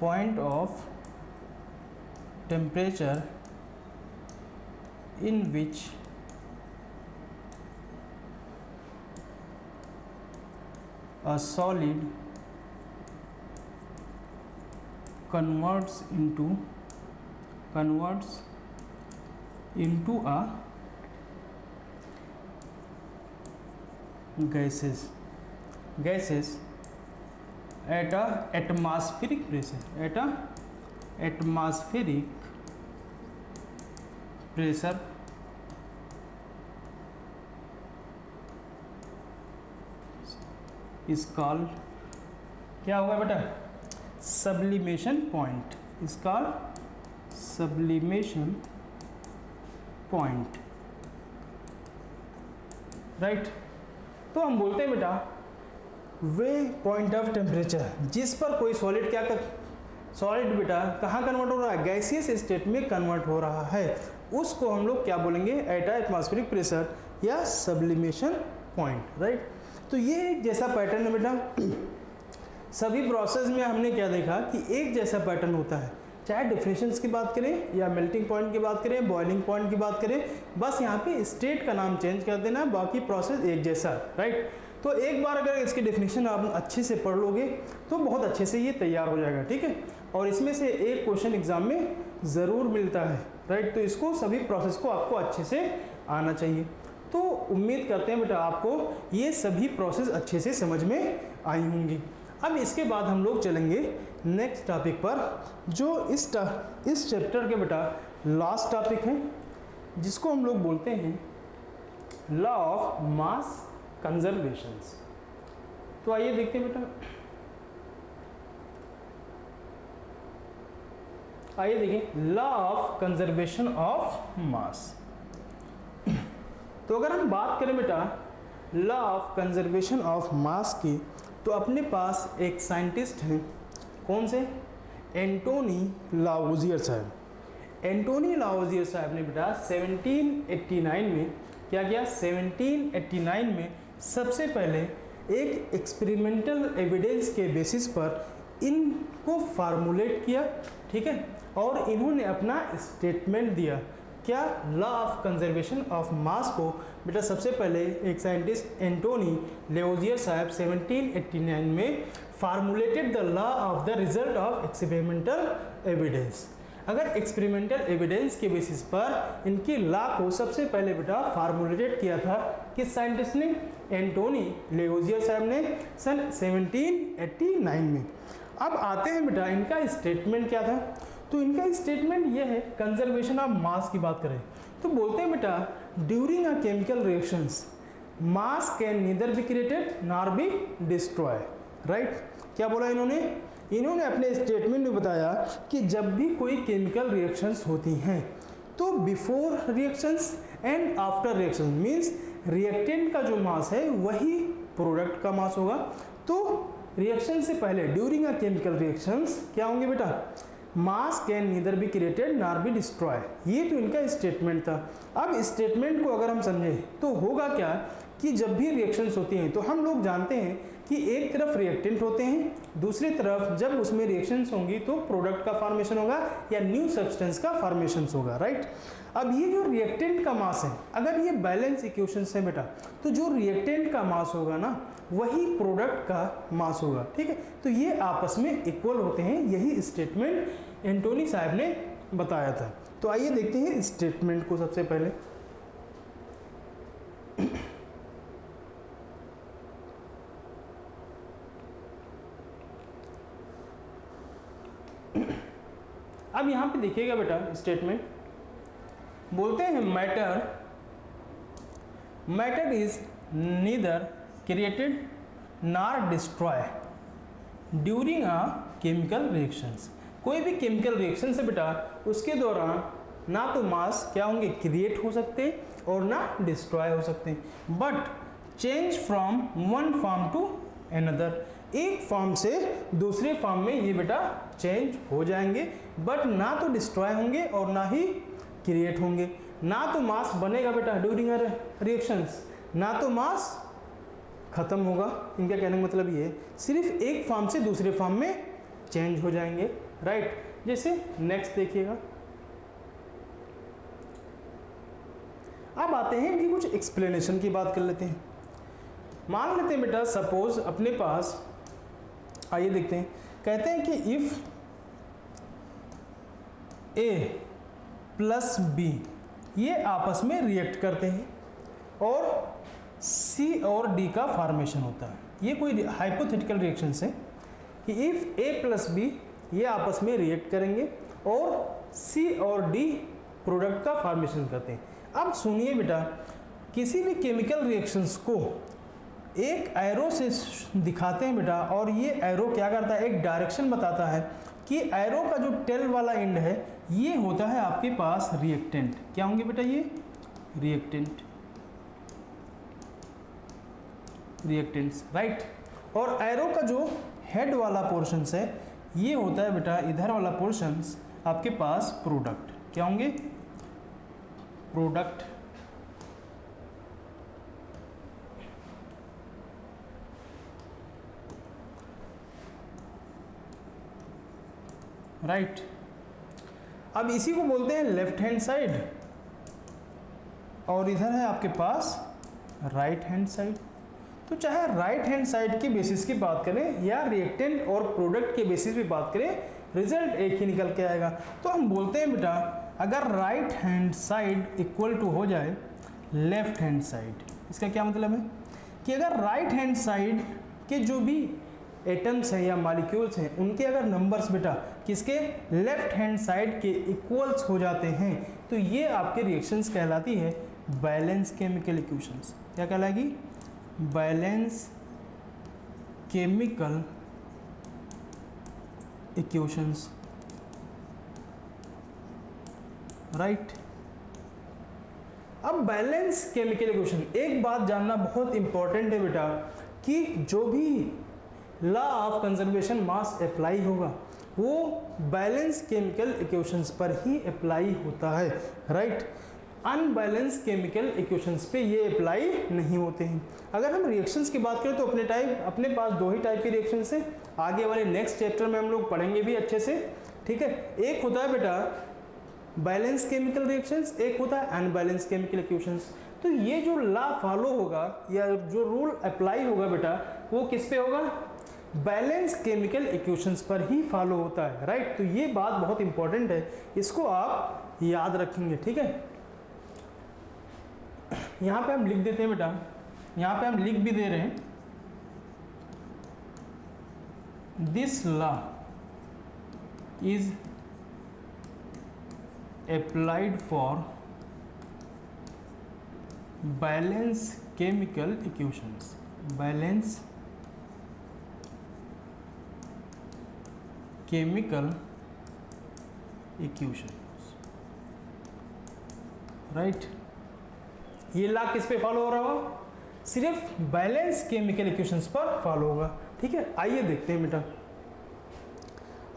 point of temperature in which a solid converts into a gases at a atmospheric pressure, at a atmospheric pressure is called, क्या होगा बेटा? Sublimation point is called sublimation point, right. तो हम बोलते हैं बेटा वे पॉइंट ऑफ टेम्परेचर जिस पर कोई सॉलिड क्या सॉलिड बेटा कहाँ कन्वर्ट हो रहा है, गैसियस स्टेट में कन्वर्ट हो रहा है, उसको हम लोग क्या बोलेंगे, एट एटमॉस्फेरिक प्रेशर या सब्लिमेशन पॉइंट, राइट। तो ये एक जैसा पैटर्न है बेटा। सभी प्रोसेस में हमने क्या देखा कि एक जैसा पैटर्न होता है, चाहे डिफिनेशंस की बात करें या मेल्टिंग पॉइंट की बात करें, बॉइलिंग पॉइंट की बात करें, बस यहाँ पे स्टेट का नाम चेंज कर देना, बाकी प्रोसेस एक जैसा, राइट। तो एक बार अगर इसकी डेफिनेशन आप अच्छे से पढ़ लोगे तो बहुत अच्छे से ये तैयार हो जाएगा, ठीक है। और इसमें से एक क्वेश्चन एग्जाम में ज़रूर मिलता है, राइट। तो इसको सभी प्रोसेस को आपको अच्छे से आना चाहिए। तो उम्मीद करते हैं बेटा आपको ये सभी प्रोसेस अच्छे से समझ में आई होंगी। अब इसके बाद हम लोग चलेंगे नेक्स्ट टॉपिक पर, जो इस चैप्टर के बेटा लास्ट टॉपिक है, जिसको हम लोग बोलते हैं लॉ ऑफ मास कंजर्वेशंस। तो आइए देखते हैं बेटा, आइए देखिए law of conservation of mass. तो अगर हम बात करें बेटा लॉ ऑफ कंजर्वेशन ऑफ मास की, तो अपने पास एक साइंटिस्ट हैं, कौन से, एंटोनी लावोजियर साहब। एंटोनी लावोजियर साहब ने बेटा 1789 में क्या किया, 1789 में सबसे पहले एक एक्सपेरिमेंटल एविडेंस के बेसिस पर इनको फार्मूलेट किया, ठीक है। और इन्होंने अपना स्टेटमेंट दिया, क्या, लॉ ऑफ कंजर्वेशन ऑफ मास को बेटा सबसे पहले एक साइंटिस्ट एंटोनी लावोजियर साहब 1789 में formulated the law of the result of experimental evidence. अगर एक्सपेरिमेंटल एविडेंस के बेसिस पर इनकी लॉ को सबसे पहले बेटा फार्मूलेटेड किया था किस साइंटिस्ट ने, एंटोनी लावोजियर साहब ने सन 1789 में। अब आते हैं बेटा इनका स्टेटमेंट क्या था। तो इनका स्टेटमेंट यह है, कंजर्वेशन ऑफ मास की बात करें तो बोलते हैं बेटा during a chemical reactions mass can neither be created nor be destroy, right. क्या बोला इन्होंने, इन्होंने अपने स्टेटमेंट में बताया कि जब भी कोई केमिकल रिएक्शंस होती हैं तो before reactions and after reaction means reactant का जो मास है वही प्रोडक्ट का मास होगा। तो रिएक्शन से पहले ड्यूरिंग अ केमिकल रिएक्शंस क्या होंगे बेटा, मास can neither be created nor be destroy. ये तो इनका स्टेटमेंट था। अब स्टेटमेंट को अगर हम समझें तो होगा क्या कि जब भी रिएक्शंस होती हैं तो हम लोग जानते हैं कि एक तरफ रिएक्टेंट होते हैं, दूसरी तरफ जब उसमें रिएक्शंस होंगी तो प्रोडक्ट का फॉर्मेशन होगा या न्यू सब्सटेंस का फॉर्मेशन होगा, राइट। अब ये जो रिएक्टेंट का मास है, अगर ये बैलेंस इक्वेशन है बेटा, तो जो रिएक्टेंट का मास होगा ना वही प्रोडक्ट का मास होगा, ठीक है। तो ये आपस में इक्वल होते हैं, यही स्टेटमेंट एंटोनी साहब ने बताया था। तो आइए देखते हैं स्टेटमेंट को सबसे पहले। अब यहां पे देखिएगा बेटा स्टेटमेंट, बोलते हैं matter is neither created nor destroy during a chemical reactions. कोई भी केमिकल रिएक्शन से बेटा उसके दौरान ना तो मास क्या होंगे, क्रिएट हो सकते हैं और ना डिस्ट्रॉय हो सकते हैं, but change from one form to another, एक फॉर्म से दूसरे फॉर्म में ये बेटा चेंज हो जाएंगे, बट ना तो डिस्ट्रॉय होंगे और ना ही क्रिएट होंगे। ना तो मास बनेगा बेटा ड्यूरिंग रिएक्शंस, ना तो मास खत्म होगा। इनका कहने का मतलब ये सिर्फ एक फॉर्म से दूसरे फॉर्म में चेंज हो जाएंगे, राइट। जैसे नेक्स्ट देखिएगा, अब आते हैं कि कुछ एक्सप्लेनेशन की बात कर लेते हैं। मान लेते हैं बेटा सपोज अपने पास, आइए देखते हैं, कहते हैं कि इफ ए प्लस बी ये आपस में रिएक्ट करते हैं और सी और डी का फॉर्मेशन होता है। ये कोई हाइपोथेटिकल रिएक्शन है कि इफ ए प्लस बी ये आपस में रिएक्ट करेंगे और सी और डी प्रोडक्ट का फॉर्मेशन करते हैं। अब सुनिए बेटा, किसी भी केमिकल रिएक्शंस को एक एरो से दिखाते हैं बेटा, और ये एरो क्या करता है, एक डायरेक्शन बताता है कि एरो का जो टेल वाला एंड है ये होता है आपके पास रिएक्टेंट। क्या होंगे बेटा ये रिएक्टेंट्स, राइट। और एरो का जो हेड वाला पोर्शन है ये होता है बेटा इधर वाला पोर्शंस आपके पास प्रोडक्ट, क्या होंगे, प्रोडक्ट। राइट। अब इसी को बोलते हैं लेफ्ट हैंड साइड, और इधर है आपके पास राइट हैंड साइड। तो चाहे राइट हैंड साइड के बेसिस की बात करें या रिएक्टेंट और प्रोडक्ट के बेसिस पे बात करें, रिजल्ट एक ही निकल के आएगा। तो हम बोलते हैं बेटा अगर right hand side equal to हो जाए लेफ्ट हैंड साइड, इसका क्या मतलब है कि अगर राइट हैंड साइड के जो भी एटम्स हैं या मॉलिक्यूल्स हैं उनके अगर नंबर्स बेटा किसके लेफ्ट हैंड साइड के इक्वल्स हो जाते हैं, तो ये आपके रिएक्शंस कहलाती है बैलेंस केमिकल इक्वेशंस। क्या कहलाएगी, बैलेंस केमिकल इक्वेशंस। राइट। अब बैलेंस केमिकल इक्वेशन, एक बात जानना बहुत इंपॉर्टेंट है बेटा कि जो भी law of conservation mass apply होगा वो बैलेंस केमिकल इक्वेशंस पर ही अप्लाई होता है। राइट। अनबैलेंस केमिकल इक्वेशंस पे ये अप्लाई नहीं होते हैं। अगर हम रिएक्शंस की बात करें तो अपने पास दो ही टाइप के रिएक्शंस हैं, आगे वाले नेक्स्ट चैप्टर में हम लोग पढ़ेंगे भी अच्छे से। ठीक है, एक होता है बेटा बैलेंस केमिकल रिएक्शंस, एक होता है अनबैलेंस केमिकल इक्वेशंस। तो ये जो लॉ फॉलो होगा या जो रूल अप्लाई होगा बेटा वो किस पे होगा, बैलेंस केमिकल इक्वेशंस पर ही फॉलो होता है। राइट। तो ये बात बहुत इंपॉर्टेंट है, इसको आप याद रखेंगे। ठीक है, यहाँ पे हम लिख देते हैं बेटा, यहाँ पे हम लिख भी दे रहे हैं this law is applied for balance chemical equations, balance chemical equations. Right. ये लॉ किस पे फॉलो हो रहा होगा, सिर्फ बैलेंस केमिकल इक्वेशंस पर फॉलो होगा। ठीक है, आइए देखते हैं बेटा,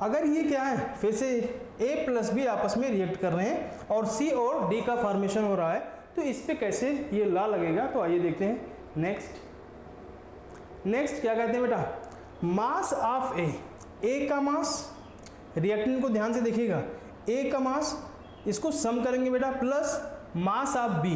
अगर ये क्या है फिर से A प्लस बी आपस में रिएक्ट कर रहे हैं और C और D का फॉर्मेशन हो रहा है, तो इस पे कैसे ये लॉ लगेगा, तो आइए देखते हैं। नेक्स्ट क्या कहते हैं बेटा, मास ऑफ A का मास, रिएक्टेंट को ध्यान से देखिएगा, A का मास इसको सम करेंगे बेटा प्लस मास ऑफ B,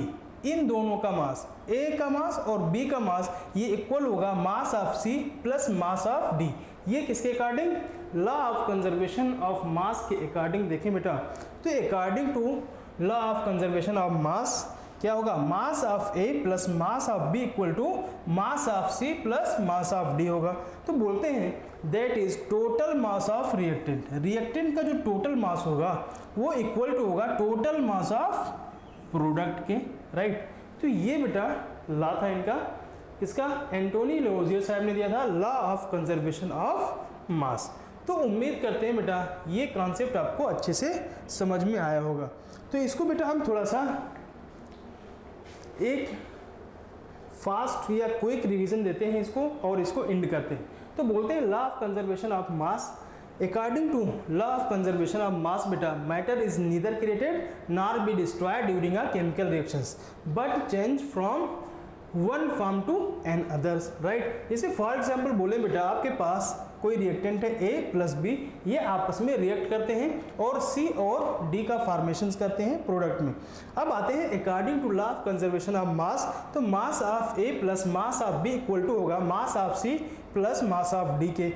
इन दोनों का मास A का मास और B का मास ये इक्वल होगा mass of C plus mass of D। ये किसके according, law of conservation of mass के अकॉर्डिंग देखें बेटा। तो according to law of conservation of mass क्या होगा, mass of A plus mass of B equal to mass of C plus mass of D होगा। तो बोलते हैं that is total mass of reactant, reactant का जो टोटल मास होगा वो इक्वल टू होगा टोटल मास ऑफ प्रोडक्ट के। राइट। तो ये बेटा लॉ था इनका, इसका एंटोनी लेवोजियर साहब ने दिया था, law of conservation of mass. तो उम्मीद करते हैं बेटा ये कॉन्सेप्ट आपको अच्छे से समझ में आया होगा। तो इसको बेटा हम थोड़ा सा एक फास्ट या क्विक रिवीजन देते हैं इसको और इसको एंड करते हैं। तो बोलते हैं law of conservation of mass, according to law of conservation of mass beta, matter is neither created nor be destroyed during a chemical reactions but change from one form to another। right। जैसे फॉर एग्जाम्पल बोले बेटा आपके पास कोई रिएक्टेंट है A प्लस B, ये आपस में रिएक्ट करते हैं और C और D का फॉर्मेशन करते हैं प्रोडक्ट में। अब आते हैं according to law of conservation of mass, तो mass of A plus mass of B equal to होगा mass of C plus mass of D के।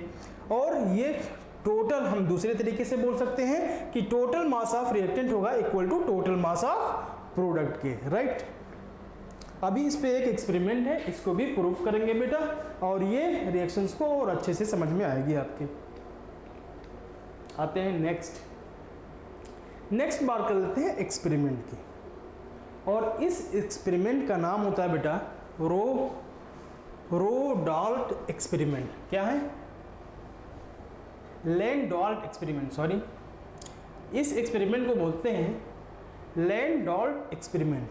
और ये टोटल हम दूसरे तरीके से बोल सकते हैं कि टोटल मास ऑफ रिएक्टेंट होगा equal to total mass of product के। राइट। अभी इस पे एक एक्सपेरिमेंट है, इसको भी प्रूव करेंगे बेटा और ये रिएक्शंस को और अच्छे से समझ में आएगी आपके। आते हैं नेक्स्ट बात कर लेते हैं एक्सपेरिमेंट की, और इस एक्सपेरिमेंट का नाम होता है बेटा रो-डाल्ट एक्सपेरिमेंट। क्या है, लैंड-डाल्ट एक्सपेरिमेंट, सॉरी। इस एक्सपेरिमेंट को बोलते हैं लैंड-डाल्ट एक्सपेरिमेंट।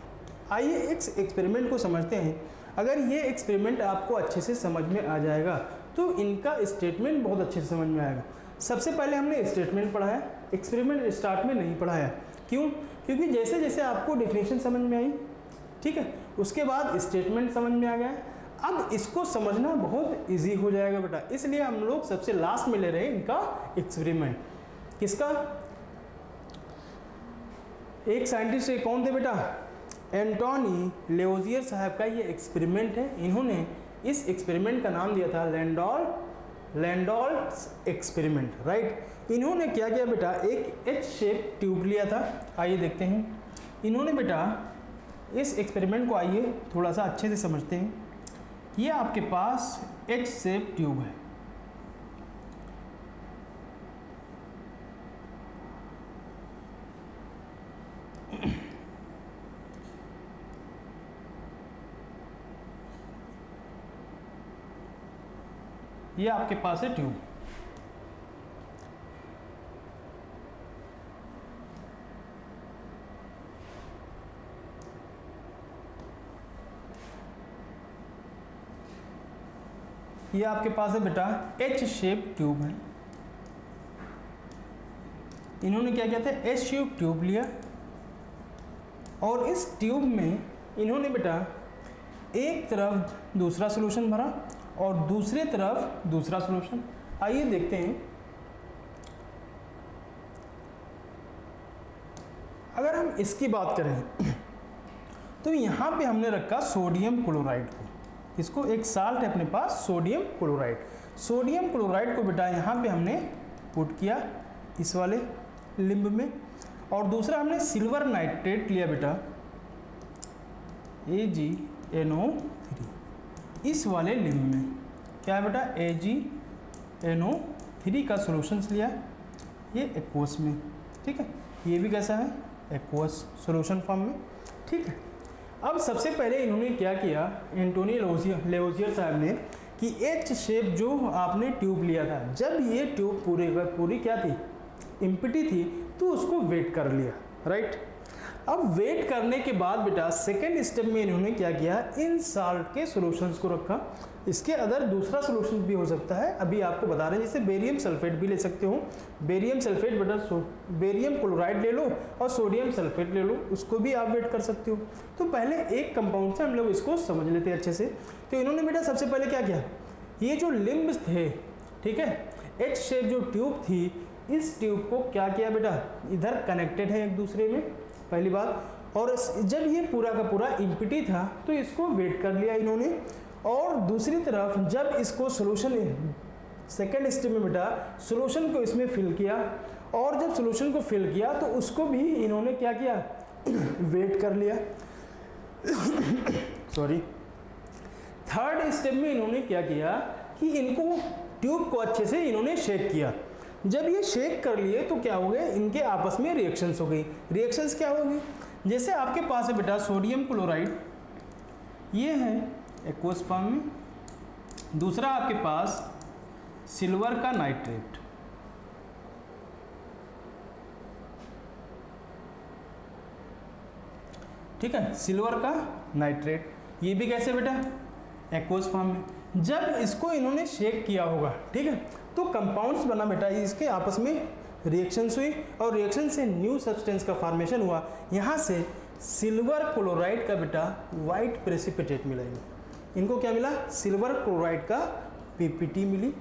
आइए इस एक्सपेरिमेंट को समझते हैं। अगर ये एक्सपेरिमेंट आपको अच्छे से समझ में आ जाएगा तो इनका स्टेटमेंट बहुत अच्छे से समझ में आएगा। सबसे पहले हमने स्टेटमेंट पढ़ा है, एक्सपेरिमेंट स्टार्ट में नहीं पढ़ाया। क्यों? क्योंकि जैसे जैसे आपको डेफिनेशन समझ में आई, ठीक है, उसके बाद स्टेटमेंट समझ में आ गया, अब इसको समझना बहुत इजी हो जाएगा बेटा, इसलिए हम लोग सबसे लास्ट में ले रहे हैं इनका एक्सपेरिमेंट। किसका? एक साइंटिस्ट कौन थे बेटा? एंटोनी लेवोजियर साहब का ये एक्सपेरिमेंट है। इन्होंने इस एक्सपेरिमेंट का नाम दिया था लैंडोल्फ्स एक्सपेरिमेंट, राइट। इन्होंने क्या किया बेटा, एक एच शेप ट्यूब लिया था। आइए देखते हैं इन्होंने बेटा इस एक्सपेरिमेंट को, आइए थोड़ा सा अच्छे से समझते हैं। ये आपके पास एच शेप ट्यूब है, ये आपके पास है ट्यूब। ये आपके पास है बेटा एच शेप ट्यूब है। इन्होंने क्या किया था, एच शेप ट्यूब लिया और इस ट्यूब में इन्होंने बेटा एक तरफ दूसरा सॉल्यूशन भरा और दूसरी तरफ दूसरा सॉल्यूशन। आइए देखते हैं। अगर हम इसकी बात करें तो यहाँ पे हमने रखा सोडियम क्लोराइड को, इसको एक साल्ट है अपने पास सोडियम क्लोराइड। सोडियम क्लोराइड को बेटा यहाँ पे हमने पुट किया इस वाले लिंब में, और दूसरा हमने सिल्वर नाइट्रेट लिया बेटा AgNO3 इस वाले लिंब में। क्या है बेटा, AgNO3 का सॉल्यूशंस लिया, ये एक्वस में, ठीक है। ये भी कैसा है, एक्वस सॉल्यूशन फॉर्म में, ठीक है। अब सबसे पहले इन्होंने क्या किया, एंटोनी लेवोजियर साहब ने, कि एच शेप जो आपने ट्यूब लिया था, जब ये ट्यूब पूरी क्या थी, एम्प्टी थी, तो उसको वेट कर लिया, राइट। अब वेट करने के बाद बेटा सेकेंड स्टेप में इन्होंने क्या किया, इन साल्ट के सॉल्यूशंस को रखा। इसके अदर दूसरा सॉल्यूशन भी हो सकता है, अभी आपको बता रहे हैं, जैसे बेरियम सल्फेट भी ले सकते हो। बेरियम सल्फेट बेटा बेरियम क्लोराइड ले लो और सोडियम सल्फेट ले लो, उसको भी आप वेट कर सकते हो। तो पहले एक कंपाउंड से हम लोग इसको समझ लेते हैं अच्छे से। तो इन्होंने बेटा सबसे पहले क्या किया, ये जो लिम्ब थे, ठीक है, एच शेप जो ट्यूब थी, इस ट्यूब को क्या किया बेटा, इधर कनेक्टेड है एक दूसरे में, पहली बात। और जब ये पूरा का पूरा एम्प्टी था तो इसको वेट कर लिया इन्होंने। और दूसरी तरफ जब इसको सॉल्यूशन, सेकेंड स्टेप में बेटा सॉल्यूशन को इसमें फिल किया, और जब सॉल्यूशन को फिल किया तो उसको भी इन्होंने क्या किया, वेट कर लिया। सॉरी। थर्ड स्टेप में इन्होंने क्या किया कि इनको ट्यूब को अच्छे से इन्होंने शेक किया। जब ये शेक कर लिए तो क्या हो गए, इनके आपस में रिएक्शंस हो गई। रिएक्शंस क्या होगी, जैसे आपके पास है बेटा सोडियम क्लोराइड, ये है एक्वस फॉर्म में, दूसरा आपके पास सिल्वर का नाइट्रेट, ठीक है, सिल्वर का नाइट्रेट, ये भी कैसे बेटा, एक्वस फॉर्म में। जब इसको इन्होंने शेक किया होगा, ठीक है, तो कंपाउंड्स बना बेटा, इसके आपस में रिएक्शंस हुई और रिएक्शन से न्यू सब्सटेंस का फॉर्मेशन हुआ। यहाँ से सिल्वर क्लोराइड का बेटा वाइट प्रेसिपिटेट मिला, इनको क्या मिला, सिल्वर क्लोराइड का पीपीटी मिली,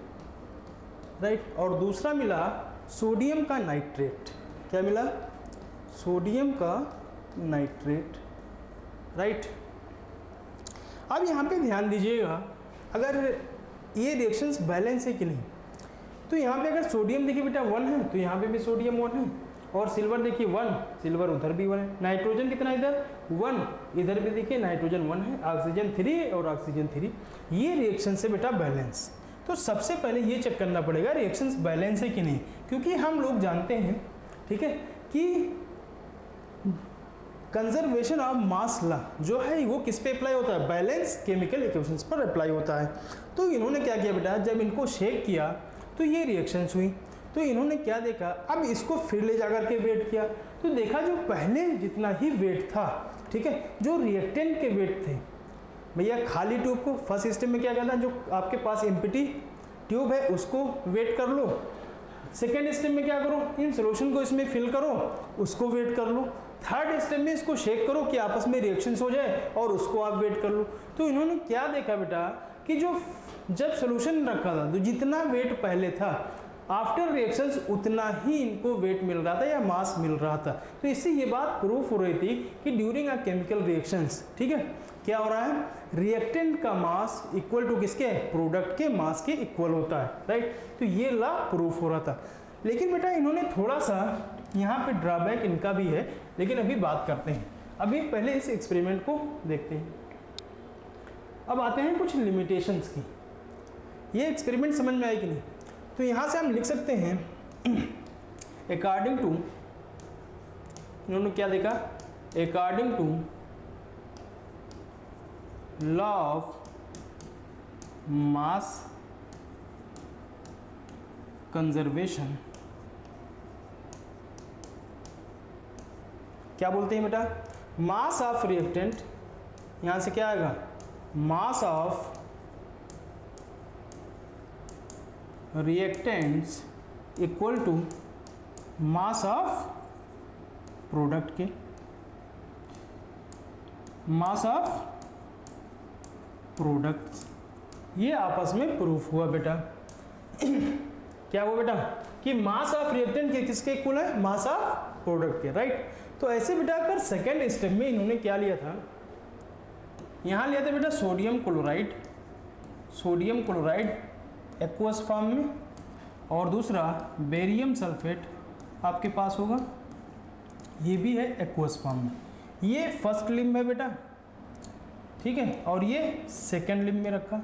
राइट। और दूसरा मिला सोडियम का नाइट्रेट, क्या मिला, सोडियम का नाइट्रेट, राइट। अब यहाँ पे ध्यान दीजिएगा, अगर ये रिएक्शंस बैलेंस है कि नहीं, तो यहाँ पे अगर सोडियम देखिए बेटा 1 है तो यहाँ पे भी सोडियम 1 है, और सिल्वर देखिए 1, सिल्वर उधर भी 1 है। नाइट्रोजन कितना इधर 1, इधर भी देखिए नाइट्रोजन 1 है, ऑक्सीजन 3 और ऑक्सीजन 3, ये रिएक्शन से बेटा बैलेंस। तो सबसे पहले ये चेक करना पड़ेगा रिएक्शंस बैलेंस है कि नहीं, क्योंकि हम लोग जानते हैं, ठीक है, कि कंजर्वेशन ऑफ मास लॉ जो है वो किस पे अप्लाई होता है, बैलेंस केमिकल इक्वेशंस पर अप्लाई होता है। तो इन्होंने क्या किया बेटा, जब इनको शेक किया तो ये रिएक्शंस हुई, तो इन्होंने क्या देखा, अब इसको फिर ले जाकर के वेट किया, तो देखा जो पहले जितना ही वेट था, ठीक है, जो रिएक्टेंट के वेट थे, भैया खाली ट्यूब को फर्स्ट स्टेप में क्या करना, जो आपके पास एम्प्टी ट्यूब है उसको वेट कर लो, सेकेंड स्टेप में क्या करो, इन सोल्यूशन को इसमें फिल करो, उसको वेट कर लो। थर्ड स्टेप में इसको शेक करो कि आपस में रिएक्शंस हो जाए और उसको आप वेट कर लो। तो इन्होंने क्या देखा बेटा कि जो जब सोल्यूशन रखा था तो जितना वेट पहले था आफ्टर रिएक्शंस उतना ही इनको वेट मिल रहा था या मास मिल रहा था। तो इससे ये बात प्रूफ हो रही थी कि ड्यूरिंग अ केमिकल रिएक्शंस, ठीक है, क्या हो रहा है, रिएक्टेंट का मास इक्वल टू किसके, प्रोडक्ट के मास के इक्वल होता है, राइट। तो ये लॉ प्रूफ हो रहा था। लेकिन बेटा इन्होंने थोड़ा सा यहाँ पे ड्रॉबैक इनका भी है, लेकिन अभी बात करते हैं। अभी पहले इस एक्सपेरिमेंट को देखते हैं। अब आते हैं कुछ लिमिटेशंस की। ये एक्सपेरिमेंट समझ में आई कि नहीं? तो यहाँ से हम लिख सकते हैं अकॉर्डिंग टू, इन्होंने क्या देखा, according to law of mass conservation, क्या बोलते हैं बेटा, मास ऑफ रिएक्टेंट, यहाँ से क्या आएगा, mass of reactants equal to mass of product के, मास ऑफ प्रोडक्ट्स। ये आपस में प्रूफ हुआ बेटा। क्या हुआ बेटा कि मास ऑफ रिएक्टेंट के किसके इक्वल है, मास ऑफ प्रोडक्ट के, राइट। तो ऐसे बेटा अगर सेकेंड स्टेप में इन्होंने क्या लिया था, यहाँ लिया था बेटा sodium chloride, sodium chloride aqueous form में, और दूसरा बेरियम सल्फेट आपके पास होगा, ये भी है एक्वस फॉर्म में। ये फर्स्ट लिम्ब है बेटा, ठीक है, और ये सेकेंड लिम्ब में रखा।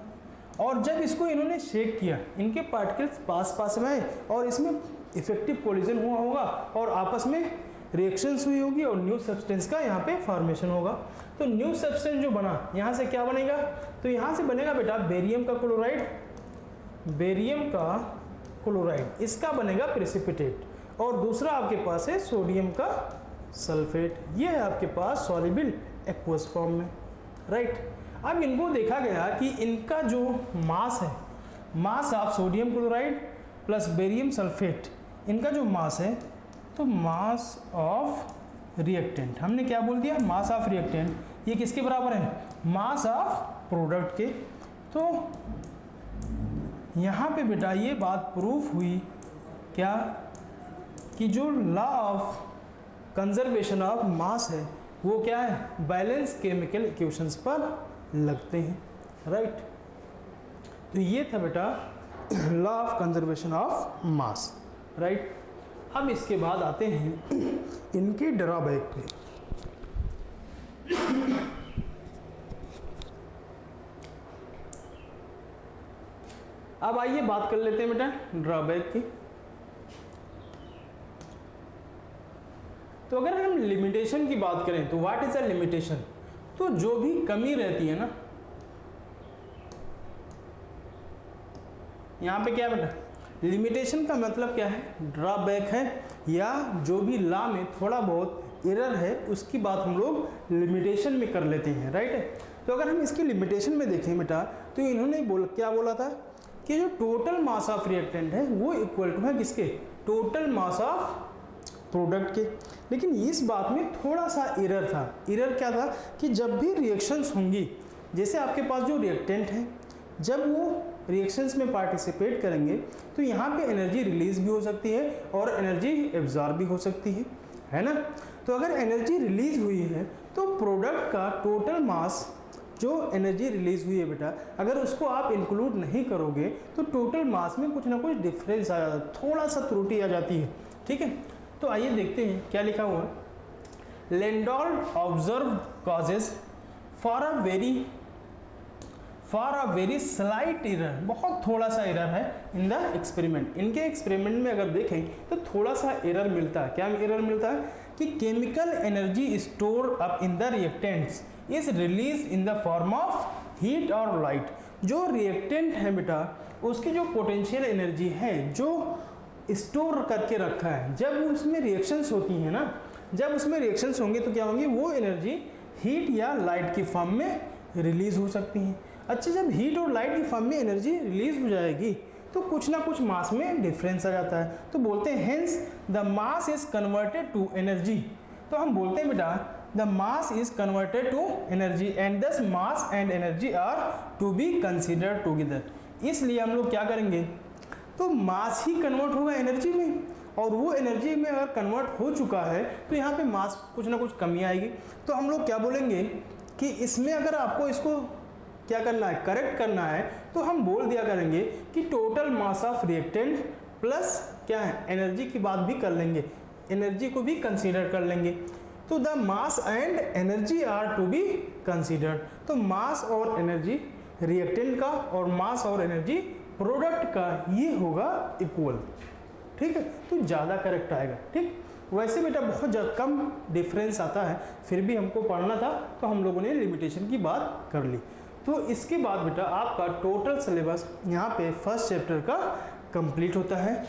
और जब इसको इन्होंने शेक किया, इनके पार्टिकल्स पास पास में आए और इसमें इफेक्टिव कोलिजन हुआ होगा और आपस में रिएक्शंस हुई होगी और न्यू सब्सटेंस का यहाँ पे फॉर्मेशन होगा। तो न्यू सब्सटेंस जो बना, यहाँ से क्या बनेगा, तो यहाँ से बनेगा बेटा बेरियम का क्लोराइड, बेरियम का क्लोराइड, इसका बनेगा प्रेसिपिटेट, और दूसरा आपके पास है सोडियम का सल्फेट। ये है आपके पास सॉल्युबल एक्वस फॉर्म में, राइट। अब इनको देखा गया कि इनका जो मास है, mass of sodium chloride plus barium sulphate, इनका जो मास है, तो मास ऑफ रिएक्टेंट, हमने क्या बोल दिया, मास ऑफ रिएक्टेंट, ये किसके बराबर है, मास ऑफ प्रोडक्ट के। तो यहाँ पे बेटा ये बात प्रूफ हुई क्या, कि जो लॉ ऑफ कंजर्वेशन ऑफ मास है वो क्या है, बैलेंस केमिकल इक्वेशंस पर लगते हैं, राइट। तो ये था बेटा law of conservation of mass, right. अब इसके बाद आते हैं इनके ड्रॉबैक पे। अब आइए बात कर लेते हैं बेटा ड्रॉबैक की। तो अगर हम लिमिटेशन की बात करें तो व्हाट इज अ लिमिटेशन, तो जो भी कमी रहती है ना, यहाँ पे क्या बेटा, लिमिटेशन का मतलब क्या है, ड्रॉबैक है, या जो भी लॉ में थोड़ा बहुत एरर है उसकी बात हम लोग लिमिटेशन में कर लेते हैं, राइट। तो अगर हम इसकी लिमिटेशन में देखें बेटा, तो इन्होंने क्या बोला था कि जो टोटल मास ऑफ रिएक्टेंट है वो इक्वल टू है किसके, टोटल मास ऑफ प्रोडक्ट के। लेकिन इस बात में थोड़ा सा एरर था। एरर क्या था कि जब भी रिएक्शंस होंगी, जैसे आपके पास जो रिएक्टेंट है, जब वो रिएक्शंस में पार्टिसिपेट करेंगे तो यहाँ पे एनर्जी रिलीज भी हो सकती है और एनर्जी एब्जॉर्ब भी हो सकती है ना। तो अगर एनर्जी रिलीज हुई है तो प्रोडक्ट का टोटल मास जो एनर्जी रिलीज हुई है बेटा, अगर उसको आप इंक्लूड नहीं करोगे तो टोटल मास में कुछ ना कुछ डिफरेंस आ जाता है, थोड़ा सा त्रुटि आ जाती है, ठीक है। तो आइए देखते हैं क्या लिखा हुआ है। Landolt observe causes for a very slight error, बहुत थोड़ा सा एरर है इन द एक्सपेरिमेंट। इनके एक्सपेरिमेंट में अगर देखें तो थोड़ा सा एरर मिलता है। क्या एरर मिलता है कि chemical energy store up in the reactants is release in the form of heat और लाइट। जो रिएक्टेंट है बेटा, उसकी जो पोटेंशियल एनर्जी है जो स्टोर करके रखा है, जब उसमें रिएक्शंस होती हैं ना, जब उसमें रिएक्शंस होंगे तो क्या होंगी, वो एनर्जी हीट या लाइट की फॉर्म में रिलीज हो सकती हैं। अच्छा, जब हीट और लाइट की फॉर्म में एनर्जी रिलीज हो जाएगी तो कुछ ना कुछ मास में डिफरेंस आ जाता है। तो बोलते हैं hence the mass is converted to energy. तो हम बोलते हैं बेटा the mass is converted to energy and this mass and energy are to be considered together. इसलिए हम लोग क्या करेंगे, तो मास ही कन्वर्ट होगा एनर्जी में, और वो एनर्जी में अगर कन्वर्ट हो चुका है तो यहाँ पे मास कुछ ना कुछ कमी आएगी। तो हम लोग क्या बोलेंगे कि इसमें अगर आपको इसको क्या करना है, करेक्ट करना है, तो हम बोल दिया करेंगे कि total mass of reactant plus क्या है एनर्जी की बात भी कर लेंगे, एनर्जी को भी कंसीडर कर लेंगे। तो the mass and energy are to be considered. तो मास और एनर्जी रिएक्टेंट का और मास और एनर्जी प्रोडक्ट का ये होगा इक्वल। ठीक है, तो ज़्यादा करेक्ट आएगा। ठीक, वैसे बेटा बहुत कम डिफरेंस आता है, फिर भी हमको पढ़ना था तो हम लोगों ने लिमिटेशन की बात कर ली। तो इसके बाद बेटा आपका टोटल सिलेबस यहाँ पे फर्स्ट चैप्टर का कंप्लीट होता है।